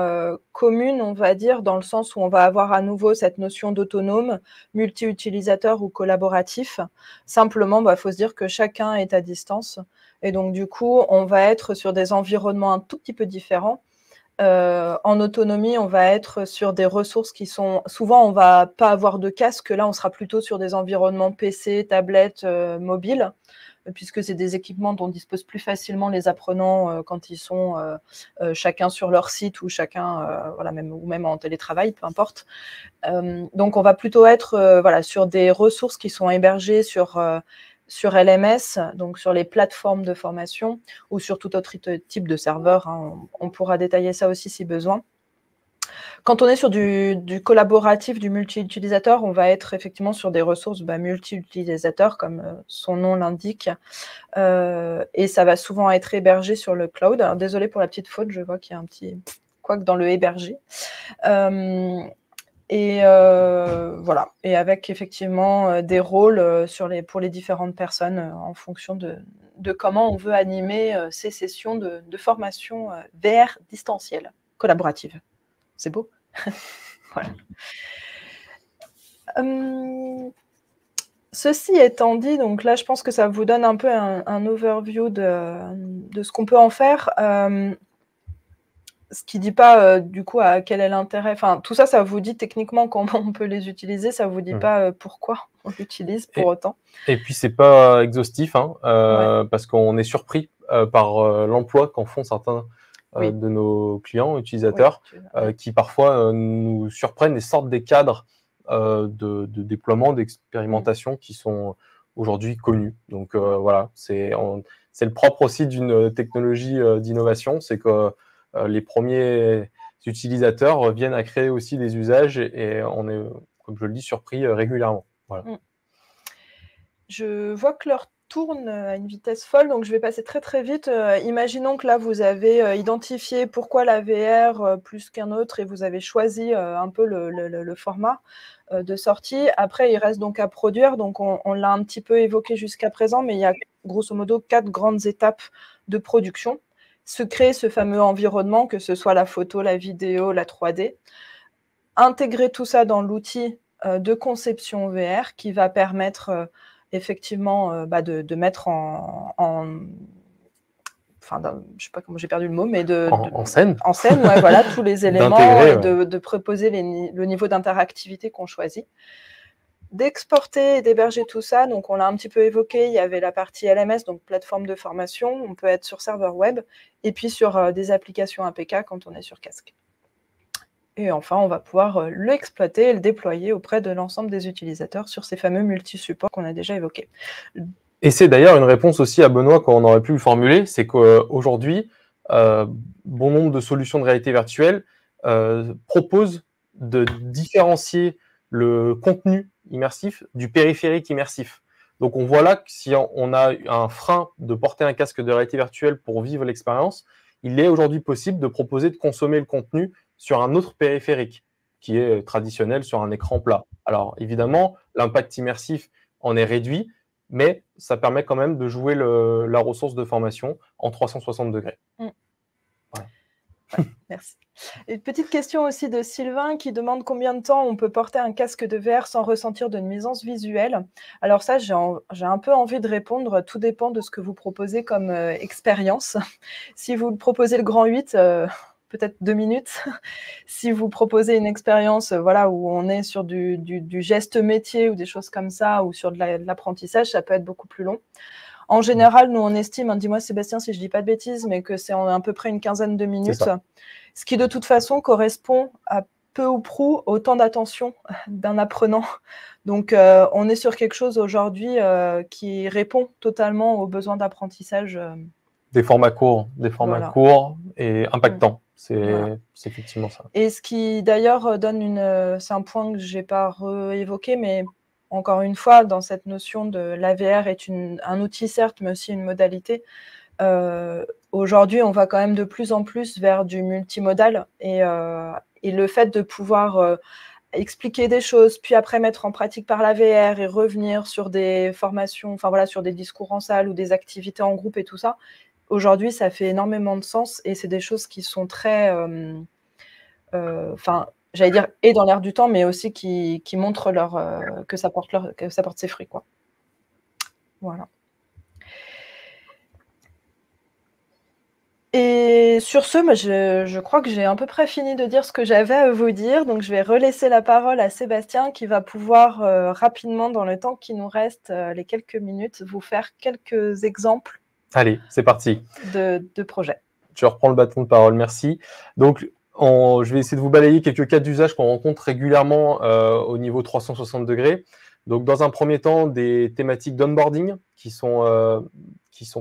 Speaker 2: communes, on va dire, dans le sens où on va avoir à nouveau cette notion d'autonome, multi-utilisateur ou collaboratif. Simplement, il faut se dire que chacun est à distance. Et donc, du coup, on va être sur des environnements un tout petit peu différents. En autonomie, on va être sur des ressources qui sont... Souvent, on ne va pas avoir de casque. Là, on sera plutôt sur des environnements PC, tablettes, mobiles, puisque c'est des équipements dont disposent plus facilement les apprenants quand ils sont chacun sur leur site ou chacun, même en télétravail, peu importe. Donc, on va plutôt être sur des ressources qui sont hébergées sur LMS, donc sur les plateformes de formation ou sur tout autre type de serveur. On pourra détailler ça aussi si besoin. Quand on est sur du collaboratif, du multi-utilisateur, on va être effectivement sur des ressources multi-utilisateurs, comme son nom l'indique, et ça va souvent être hébergé sur le cloud. Alors, désolé pour la petite faute, je vois qu'il y a un petit couac dans le hébergé. Et voilà, et avec effectivement des rôles pour les différentes personnes en fonction de comment on veut animer ces sessions de formation VR distancielle, collaborative. C'est beau. Voilà. Ceci étant dit, donc là, je pense que ça vous donne un peu un overview de ce qu'on peut en faire. Ce qui ne dit pas, du coup, à quel est l'intérêt. Enfin, tout ça, ça vous dit techniquement comment on peut les utiliser. Ça ne vous dit pas pourquoi on l'utilise pour autant.
Speaker 3: Et puis, ce n'est pas exhaustif, parce qu'on est surpris par l'emploi qu'en font certains de nos clients, utilisateurs, qui parfois nous surprennent et sortent des cadres de déploiement, d'expérimentation qui sont aujourd'hui connus. Donc voilà, c'est le propre aussi d'une technologie d'innovation, c'est que les premiers utilisateurs viennent à créer aussi des usages et on est, comme je le dis, surpris régulièrement. Voilà.
Speaker 2: Je vois que l'heure tourne à une vitesse folle, donc je vais passer très très vite. Imaginons que là, vous avez identifié pourquoi la VR plus qu'un autre et vous avez choisi un peu le format de sortie. Après, il reste donc à produire. Donc, on l'a un petit peu évoqué jusqu'à présent, mais il y a grosso modo 4 grandes étapes de production. Se créer ce fameux environnement, que ce soit la photo, la vidéo, la 3D. Intégrer tout ça dans l'outil de conception VR qui va permettre effectivement de mettre enfin, je sais pas comment j'ai perdu le mot, mais
Speaker 3: en scène.
Speaker 2: En scène, ouais, voilà, tous les éléments et de proposer le niveau d'interactivité qu'on choisit. D'exporter et d'héberger tout ça, donc on l'a un petit peu évoqué, il y avait la partie LMS, donc plateforme de formation, on peut être sur serveur web, et puis sur des applications APK quand on est sur casque. Et enfin, on va pouvoir l'exploiter et le déployer auprès de l'ensemble des utilisateurs sur ces fameux multi-supports qu'on a déjà évoqués.
Speaker 3: Et c'est d'ailleurs une réponse aussi à Benoît qu'on aurait pu le formuler, c'est qu'aujourd'hui, bon nombre de solutions de réalité virtuelle proposent de différencier le contenu immersif du périphérique immersif. Donc on voit là que si on a un frein de porter un casque de réalité virtuelle pour vivre l'expérience, il est aujourd'hui possible de proposer de consommer le contenu sur un autre périphérique qui est traditionnel sur un écran plat. Alors évidemment, l'impact immersif en est réduit, mais ça permet quand même de jouer la ressource de formation en 360 degrés.
Speaker 2: Voilà. Ouais, merci. Une petite question aussi de Sylvain qui demande combien de temps on peut porter un casque de VR sans ressentir de nuisance visuelle. Alors ça, j'ai un peu envie de répondre. Tout dépend de ce que vous proposez comme expérience. Si vous proposez le grand 8, peut-être 2 minutes. Si vous proposez une expérience voilà, où on est sur du geste métier ou des choses comme ça, ou sur de l'apprentissage, ça peut être beaucoup plus long. En général, nous, on estime, dis-moi Sébastien si je ne dis pas de bêtises, mais que c'est en à peu près une quinzaine de minutes, ce qui de toute façon correspond à peu ou prou au temps d'attention d'un apprenant. Donc, on est sur quelque chose aujourd'hui qui répond totalement aux besoins d'apprentissage.
Speaker 3: Des formats courts courts et impactants. C'est effectivement ça.
Speaker 2: Et ce qui d'ailleurs donne c'est un point que je n'ai pas réévoqué, mais encore une fois, dans cette notion de l'AVR est un outil certes, mais aussi une modalité. Aujourd'hui, on va quand même de plus en plus vers du multimodal et le fait de pouvoir expliquer des choses, puis après mettre en pratique par l'AVR et revenir sur des formations, enfin voilà, sur des discours en salle ou des activités en groupe et tout ça, aujourd'hui, ça fait énormément de sens et c'est des choses qui sont très, j'allais dire, et dans l'air du temps, mais aussi qui montrent que ça porte ses fruits, quoi. Voilà. Et sur ce, je crois que j'ai à peu près fini de dire ce que j'avais à vous dire. Donc, je vais relaisser la parole à Sébastien qui va pouvoir rapidement, dans le temps qui nous reste, les quelques minutes, vous faire quelques exemples.
Speaker 3: Allez, c'est parti.
Speaker 2: De projets.
Speaker 3: Je reprends le bâton de parole, merci. Donc, je vais essayer de vous balayer quelques cas d'usage qu'on rencontre régulièrement au niveau 360 degrés. Donc, dans un premier temps, des thématiques d'onboarding qui sont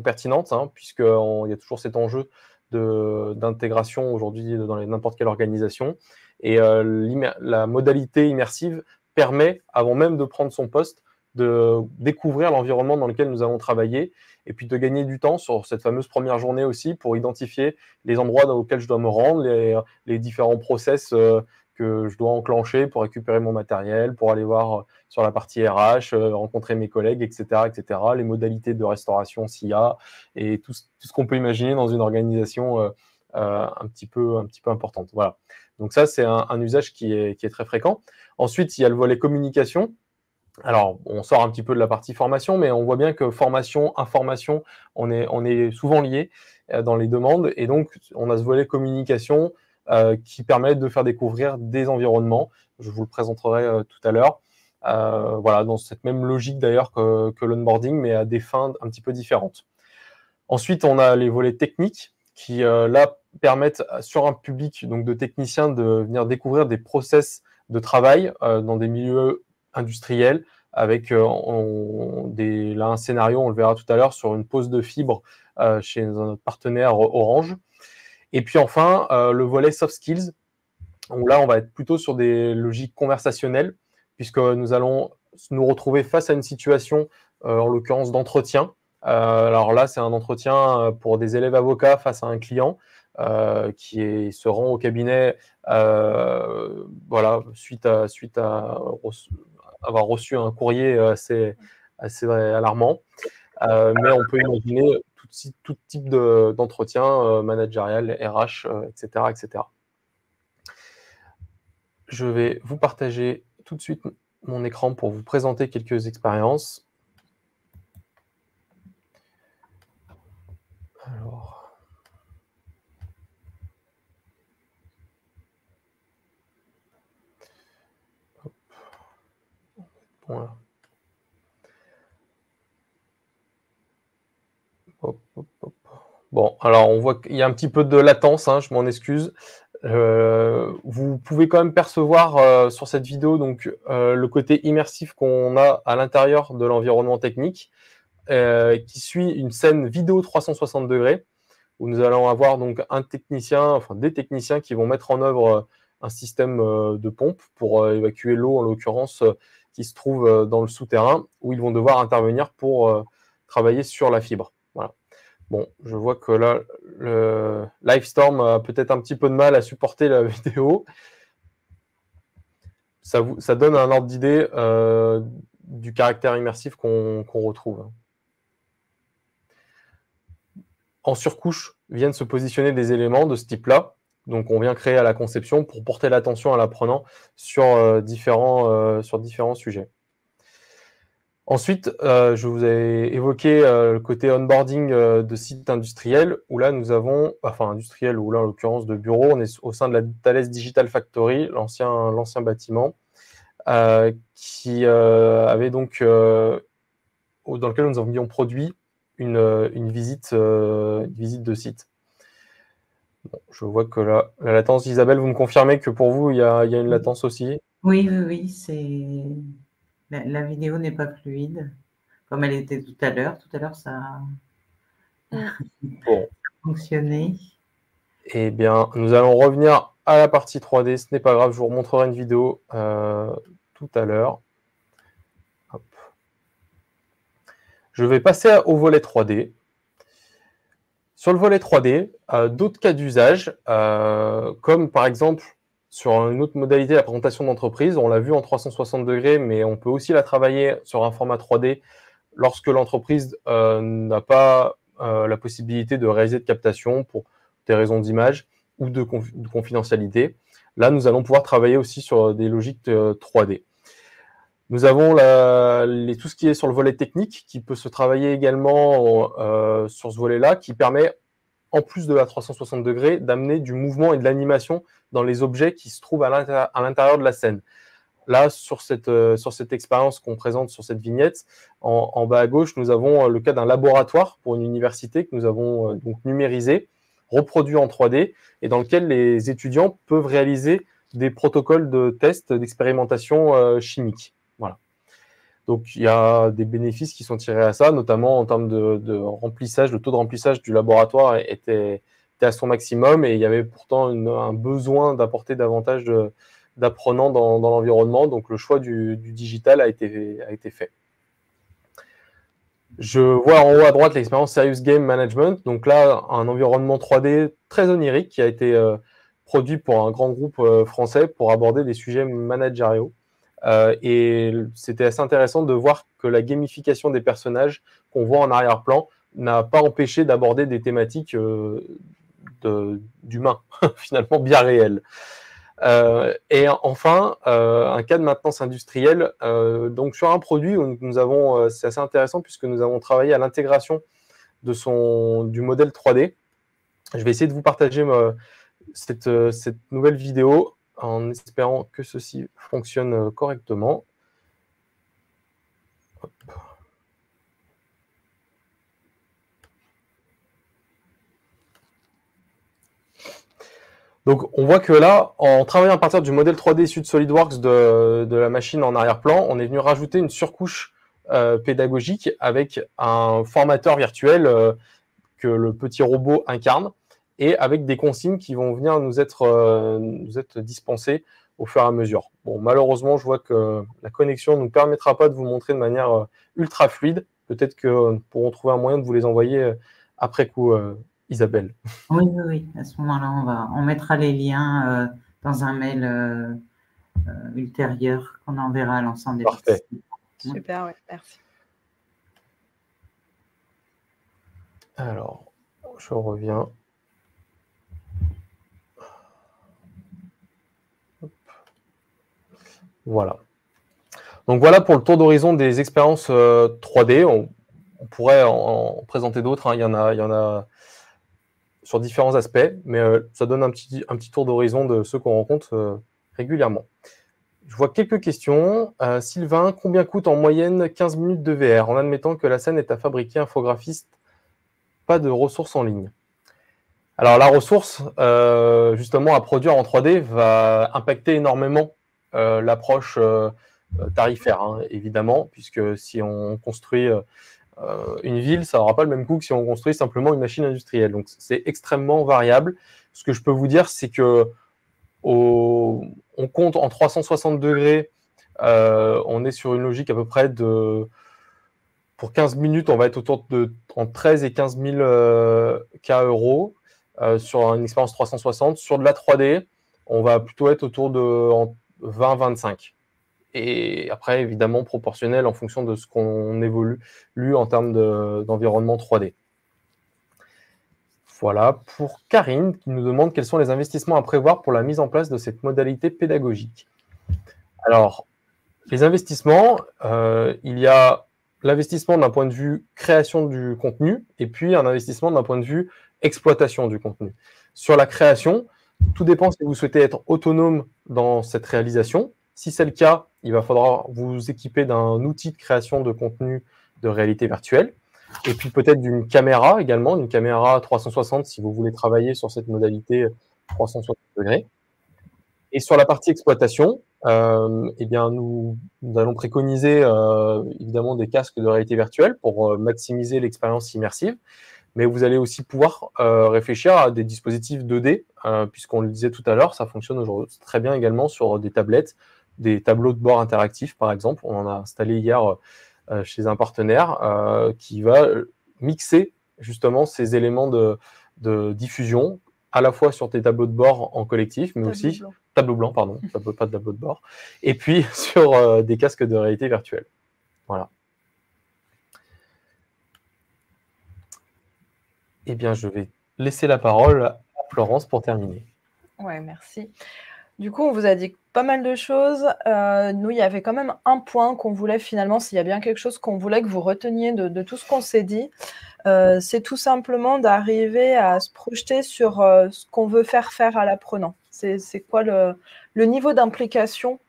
Speaker 3: pertinentes, hein, puisqu'il y a toujours cet enjeu d'intégration aujourd'hui dans n'importe quelle organisation. Et la modalité immersive permet, avant même de prendre son poste, de découvrir l'environnement dans lequel nous allons travailler et puis de gagner du temps sur cette fameuse première journée aussi pour identifier les endroits auxquels je dois me rendre, les différents process que je dois enclencher pour récupérer mon matériel, pour aller voir sur la partie RH, rencontrer mes collègues, etc., etc., les modalités de restauration s'il y a, et tout ce qu'on peut imaginer dans une organisation un petit peu importante. Voilà. Donc ça, c'est un usage qui est très fréquent. Ensuite, il y a le volet communication. Alors, on sort un petit peu de la partie formation, mais on voit bien que formation, information, on est souvent liés dans les demandes. Et donc, on a ce volet communication qui permet de faire découvrir des environnements. Je vous le présenterai tout à l'heure. Voilà, dans cette même logique d'ailleurs que l'onboarding, mais à des fins un petit peu différentes. Ensuite, on a les volets techniques qui, là, permettent sur un public donc de techniciens de venir découvrir des process de travail dans des milieux industriels, avec là, un scénario, on le verra tout à l'heure, sur une pose de fibre chez notre partenaire Orange. Et puis enfin, le volet soft skills, où là, on va être plutôt sur des logiques conversationnelles, puisque nous allons nous retrouver face à une situation, en l'occurrence d'entretien. Alors là, c'est un entretien pour des élèves avocats face à un client qui se rend au cabinet voilà, suite à avoir reçu un courrier assez alarmant. Mais on peut imaginer tout type d'entretien managérial, RH, etc., etc. Je vais vous partager tout de suite mon écran pour vous présenter quelques expériences. Alors, hop. Voilà. Hop, hop, hop. Bon, alors on voit qu'il y a un petit peu de latence, hein, je m'en excuse. Vous pouvez quand même percevoir sur cette vidéo donc, le côté immersif qu'on a à l'intérieur de l'environnement technique, qui suit une scène vidéo 360 degrés, où nous allons avoir donc des techniciens qui vont mettre en œuvre un système de pompe pour évacuer l'eau, en l'occurrence, qui se trouve dans le souterrain, où ils vont devoir intervenir pour travailler sur la fibre. Voilà. Bon, je vois que là, le Livestorm a peut-être un petit peu de mal à supporter la vidéo. Ça donne un ordre d'idée du caractère immersif qu'on retrouve. En surcouche viennent se positionner des éléments de ce type-là. Donc, on vient créer à la conception pour porter l'attention à l'apprenant sur différents sujets. Ensuite, je vous ai évoqué le côté onboarding de sites industriels, où là, nous avons, enfin industriels, ou là, en l'occurrence, de bureaux, on est au sein de la Thales Digital Factory, l'ancien bâtiment, qui avait donc, dans lequel nous avions produit une visite de site. Bon, je vois que la latence, Isabelle, vous me confirmez que pour vous, il y a une latence aussi?
Speaker 1: Oui, la vidéo n'est pas fluide, comme elle était tout à l'heure. Tout à l'heure, ça a fonctionné.
Speaker 3: Eh bien, nous allons revenir à la partie 3D. Ce n'est pas grave, je vous remontrerai une vidéo tout à l'heure. Je vais passer au volet 3D. Sur le volet 3D, d'autres cas d'usage, comme par exemple sur une autre modalité, la présentation d'entreprise, on l'a vu en 360 degrés, mais on peut aussi la travailler sur un format 3D lorsque l'entreprise n'a pas la possibilité de réaliser de captation pour des raisons d'image ou de confidentialité. Là, nous allons pouvoir travailler aussi sur des logiques 3D. Nous avons tout ce qui est sur le volet technique, qui peut se travailler également sur ce volet-là, qui permet, en plus de la 360 degrés, d'amener du mouvement et de l'animation dans les objets qui se trouvent à l'intérieur de la scène. Là, sur cette expérience qu'on présente sur cette vignette, en bas à gauche, nous avons le cas d'un laboratoire pour une université que nous avons donc numérisé, reproduit en 3D, et dans lequel les étudiants peuvent réaliser des protocoles de tests d'expérimentation chimique. Voilà. Donc, il y a des bénéfices qui sont tirés à ça, notamment en termes de remplissage. Le taux de remplissage du laboratoire était à son maximum, et il y avait pourtant un besoin d'apporter davantage d'apprenants dans l'environnement. Donc, le choix du digital a été fait. Je vois en haut à droite l'expérience Serious Game Management. Donc là, un environnement 3D très onirique qui a été produit pour un grand groupe français pour aborder des sujets managériaux. Et c'était assez intéressant de voir que la gamification des personnages qu'on voit en arrière-plan n'a pas empêché d'aborder des thématiques d'humains, finalement bien réelles. Et enfin, un cas de maintenance industrielle, donc sur un produit où nous avons, c'est assez intéressant puisque nous avons travaillé à l'intégration du modèle 3D. Je vais essayer de vous partager cette nouvelle vidéo en espérant que ceci fonctionne correctement. Hop. Donc, on voit que là, en travaillant à partir du modèle 3D issu de SolidWorks de la machine en arrière-plan, on est venu rajouter une surcouche pédagogique avec un formateur virtuel que le petit robot incarne et avec des consignes qui vont venir nous être dispensées au fur et à mesure. Bon, malheureusement, je vois que la connexion ne nous permettra pas de vous montrer de manière ultra fluide. Peut-être que nous pourrons trouver un moyen de vous les envoyer après coup, Isabelle.
Speaker 1: Oui, oui, oui. À ce moment-là, on mettra les liens dans un mail ultérieur qu'on enverra à l'ensemble des participants.
Speaker 2: Super, oui, merci.
Speaker 3: Alors, je reviens. Hop. Voilà. Donc voilà pour le tour d'horizon des expériences 3D. On pourrait en présenter d'autres, hein. Il y en a sur différents aspects, mais ça donne un petit tour d'horizon de ceux qu'on rencontre régulièrement. Je vois quelques questions. Sylvain, combien coûte en moyenne 15 minutes de VR, en admettant que la scène est à fabriquer infographiste, pas de ressources en ligne? Alors la ressource, justement, à produire en 3D va impacter énormément l'approche tarifaire, hein, évidemment, puisque si on construit une ville, ça n'aura pas le même coût que si on construit simplement une machine industrielle. Donc c'est extrêmement variable. Ce que je peux vous dire, c'est que on compte en 360 degrés, on est sur une logique à peu près de... Pour 15 minutes, on va être autour de entre 13 et 15 000 €. Sur une expérience 360. Sur de la 3D, on va plutôt être autour de 20-25. Et après, évidemment, proportionnel en fonction de ce qu'on évolue en termes d'environnement 3D. Voilà, pour Karine, qui nous demande quels sont les investissements à prévoir pour la mise en place de cette modalité pédagogique. Alors, les investissements, il y a l'investissement d'un point de vue création du contenu et puis un investissement d'un point de vue exploitation du contenu. Sur la création, tout dépend si vous souhaitez être autonome dans cette réalisation. Si c'est le cas, il va falloir vous équiper d'un outil de création de contenu de réalité virtuelle et puis peut-être d'une caméra également, une caméra 360 si vous voulez travailler sur cette modalité 360 degrés. Et sur la partie exploitation, eh bien, nous allons préconiser évidemment des casques de réalité virtuelle pour maximiser l'expérience immersive. Mais vous allez aussi pouvoir réfléchir à des dispositifs 2D, puisqu'on le disait tout à l'heure, ça fonctionne aujourd'hui très bien également sur des tablettes, des tableaux de bord interactifs, par exemple. On en a installé hier chez un partenaire qui va mixer justement ces éléments de diffusion, à la fois sur des tableaux de bord en collectif, mais aussi tableau blanc, pardon, pas de tableau de bord, et puis sur des casques de réalité virtuelle. Voilà. Eh bien, je vais laisser la parole à Florence pour terminer.
Speaker 2: Ouais, merci. Du coup, on vous a dit pas mal de choses. Nous, il y avait quand même un point qu'on voulait finalement, s'il y a bien quelque chose qu'on voulait que vous reteniez de tout ce qu'on s'est dit, c'est tout simplement d'arriver à se projeter sur ce qu'on veut faire à l'apprenant. C'est quoi le niveau d'implication,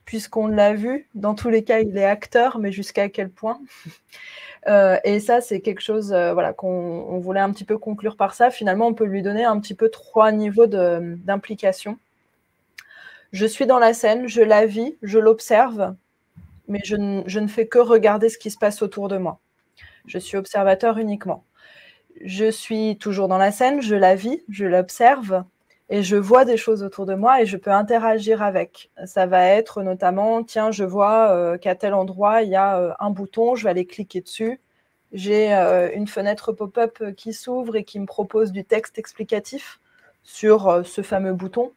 Speaker 2: puisqu'on l'a vu, dans tous les cas, il est acteur, mais jusqu'à quel point? Et ça, c'est quelque chose voilà, qu'on voulait un petit peu conclure par ça. Finalement, on peut lui donner un petit peu 3 niveaux d'implication. Je suis dans la scène, je la vis, je l'observe, mais je ne fais que regarder ce qui se passe autour de moi. Je suis observateur uniquement. Je suis toujours dans la scène, je la vis, je l'observe, et je vois des choses autour de moi et je peux interagir avec. Ça va être notamment, tiens, je vois qu'à tel endroit, il y a un bouton, je vais aller cliquer dessus. J'ai une fenêtre pop-up qui s'ouvre et qui me propose du texte explicatif sur ce fameux bouton.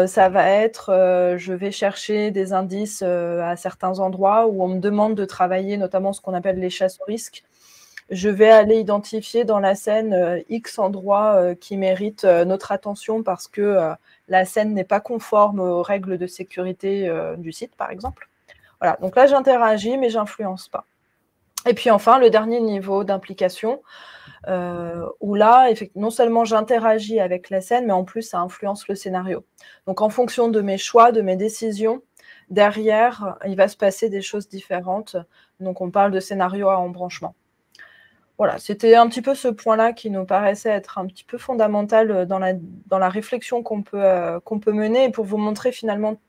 Speaker 2: Ça va être, je vais chercher des indices à certains endroits où on me demande de travailler notamment ce qu'on appelle les chasses au risque. Je vais aller identifier dans la scène X endroits qui méritent notre attention parce que la scène n'est pas conforme aux règles de sécurité du site, par exemple. Voilà, donc là, j'interagis, mais je n'influence pas. Et puis enfin, le dernier niveau d'implication, où là, non seulement j'interagis avec la scène, mais en plus, ça influence le scénario. Donc, en fonction de mes choix, de mes décisions, derrière, il va se passer des choses différentes. Donc, on parle de scénario à embranchement. Voilà, c'était un petit peu ce point-là qui nous paraissait être un petit peu fondamental dans la réflexion qu'on peut mener, et pour vous montrer finalement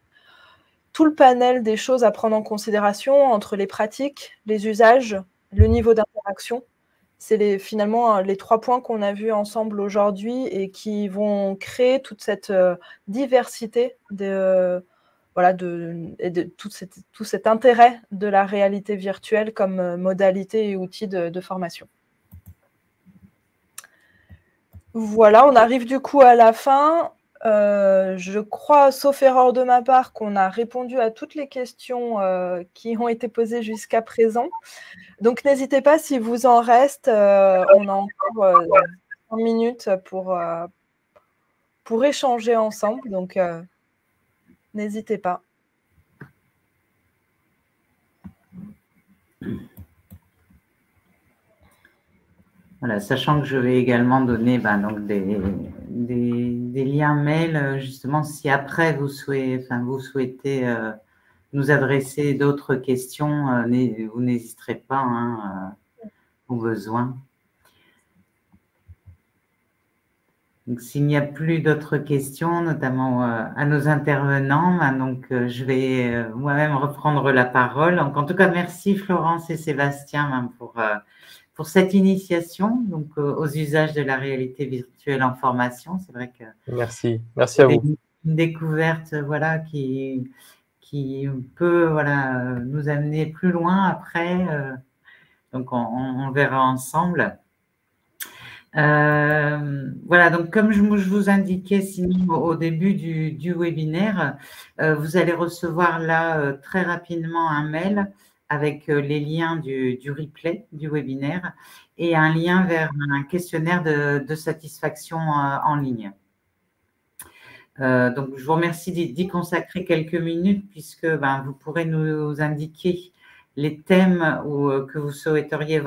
Speaker 2: tout le panel des choses à prendre en considération entre les pratiques, les usages, le niveau d'interaction. C'est finalement les 3 points qu'on a vus ensemble aujourd'hui et qui vont créer toute cette diversité et de tout cet intérêt de la réalité virtuelle comme modalité et outil de formation. Voilà, on arrive du coup à la fin. Je crois, sauf erreur de ma part, qu'on a répondu à toutes les questions qui ont été posées jusqu'à présent. Donc, n'hésitez pas, si vous en reste, on a encore 5 minutes pour échanger ensemble. Donc, n'hésitez pas.
Speaker 1: Voilà, sachant que je vais également donner donc des liens mail, justement, si après vous souhaitez nous adresser d'autres questions, vous n'hésiterez pas au besoin. Donc, s'il n'y a plus d'autres questions, notamment à nos intervenants, je vais moi-même reprendre la parole. Donc, en tout cas, merci Florence et Sébastien pour cette initiation aux usages de la réalité virtuelle en formation. C'est vrai que
Speaker 3: merci à vous.
Speaker 1: Une découverte qui peut nous amener plus loin après. Donc, on verra ensemble. Voilà, donc comme je vous indiquais sinon au début du webinaire, vous allez recevoir là très rapidement un mail avec les liens du replay du webinaire et un lien vers un questionnaire de satisfaction en ligne. Donc, je vous remercie d'y consacrer quelques minutes puisque vous pourrez nous indiquer les thèmes que vous souhaiteriez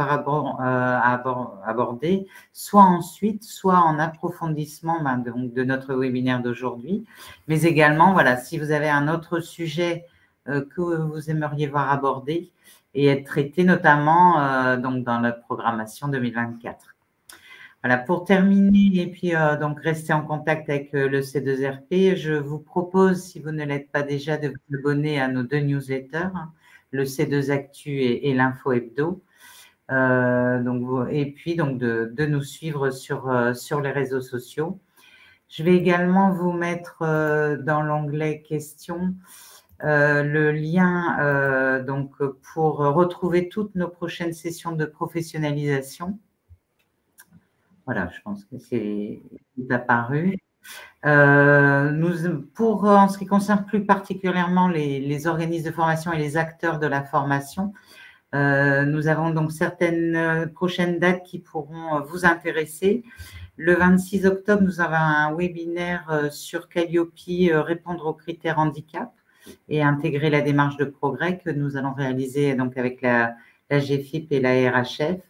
Speaker 1: aborder, soit ensuite, soit en approfondissement de notre webinaire d'aujourd'hui, mais également, voilà, si vous avez un autre sujet que vous aimeriez voir abordé et être traité, notamment dans la programmation 2024. Voilà, pour terminer et puis donc rester en contact avec le C2RP, je vous propose, si vous ne l'êtes pas déjà, de vous abonner à nos 2 newsletters, le C2 Actu et l'Info Hebdo. Et puis de nous suivre sur les réseaux sociaux. Je vais également vous mettre dans l'onglet questions le lien pour retrouver toutes nos prochaines sessions de professionnalisation. Voilà, je pense que c'est apparu. En ce qui concerne plus particulièrement les organismes de formation et les acteurs de la formation, nous avons donc certaines prochaines dates qui pourront vous intéresser. Le 26 octobre, nous avons un webinaire sur Calliope, répondre aux critères handicap et intégrer la démarche de progrès que nous allons réaliser donc avec la GFIP et la RHF.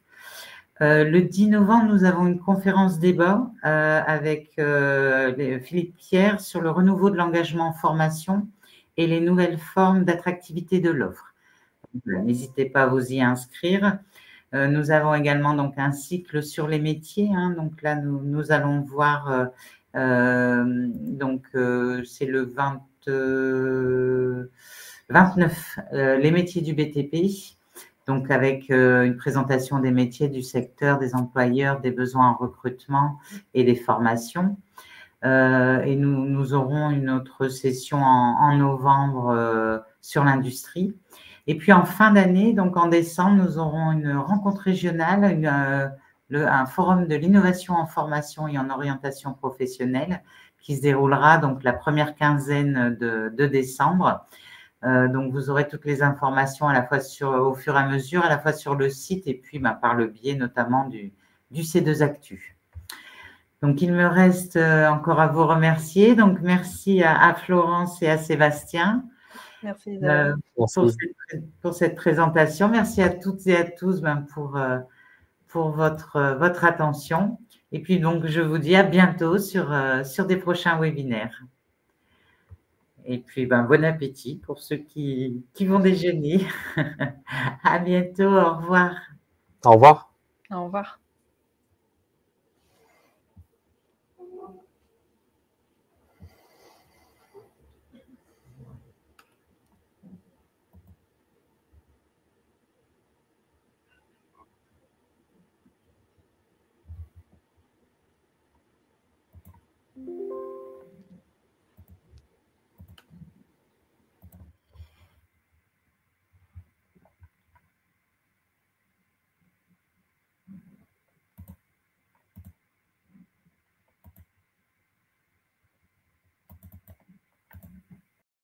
Speaker 1: Le 10 novembre, nous avons une conférence débat avec Philippe Pierre sur le renouveau de l'engagement en formation et les nouvelles formes d'attractivité de l'offre. N'hésitez pas à vous y inscrire. Nous avons également donc un cycle sur les métiers. Donc là, nous allons voir, c'est le 29, les métiers du BTP. Donc, avec une présentation des métiers du secteur, des employeurs, des besoins en recrutement et des formations. Et nous aurons une autre session en novembre sur l'industrie. Et puis, en fin d'année, donc en décembre, nous aurons une rencontre régionale, un forum de l'innovation en formation et en orientation professionnelle qui se déroulera donc la première quinzaine de décembre. Donc, vous aurez toutes les informations à la fois au fur et à mesure, à la fois sur le site et puis par le biais notamment du C2 Actu. Donc, il me reste encore à vous remercier. Donc, merci à Florence et à Sébastien.
Speaker 2: Merci Isabelle.
Speaker 1: Pour cette présentation. Merci à toutes et à tous pour votre attention. Et puis, donc, je vous dis à bientôt sur des prochains webinaires. Et puis, bon appétit pour ceux qui vont déjeuner. À bientôt. Au revoir.
Speaker 3: Au revoir.
Speaker 2: Au revoir.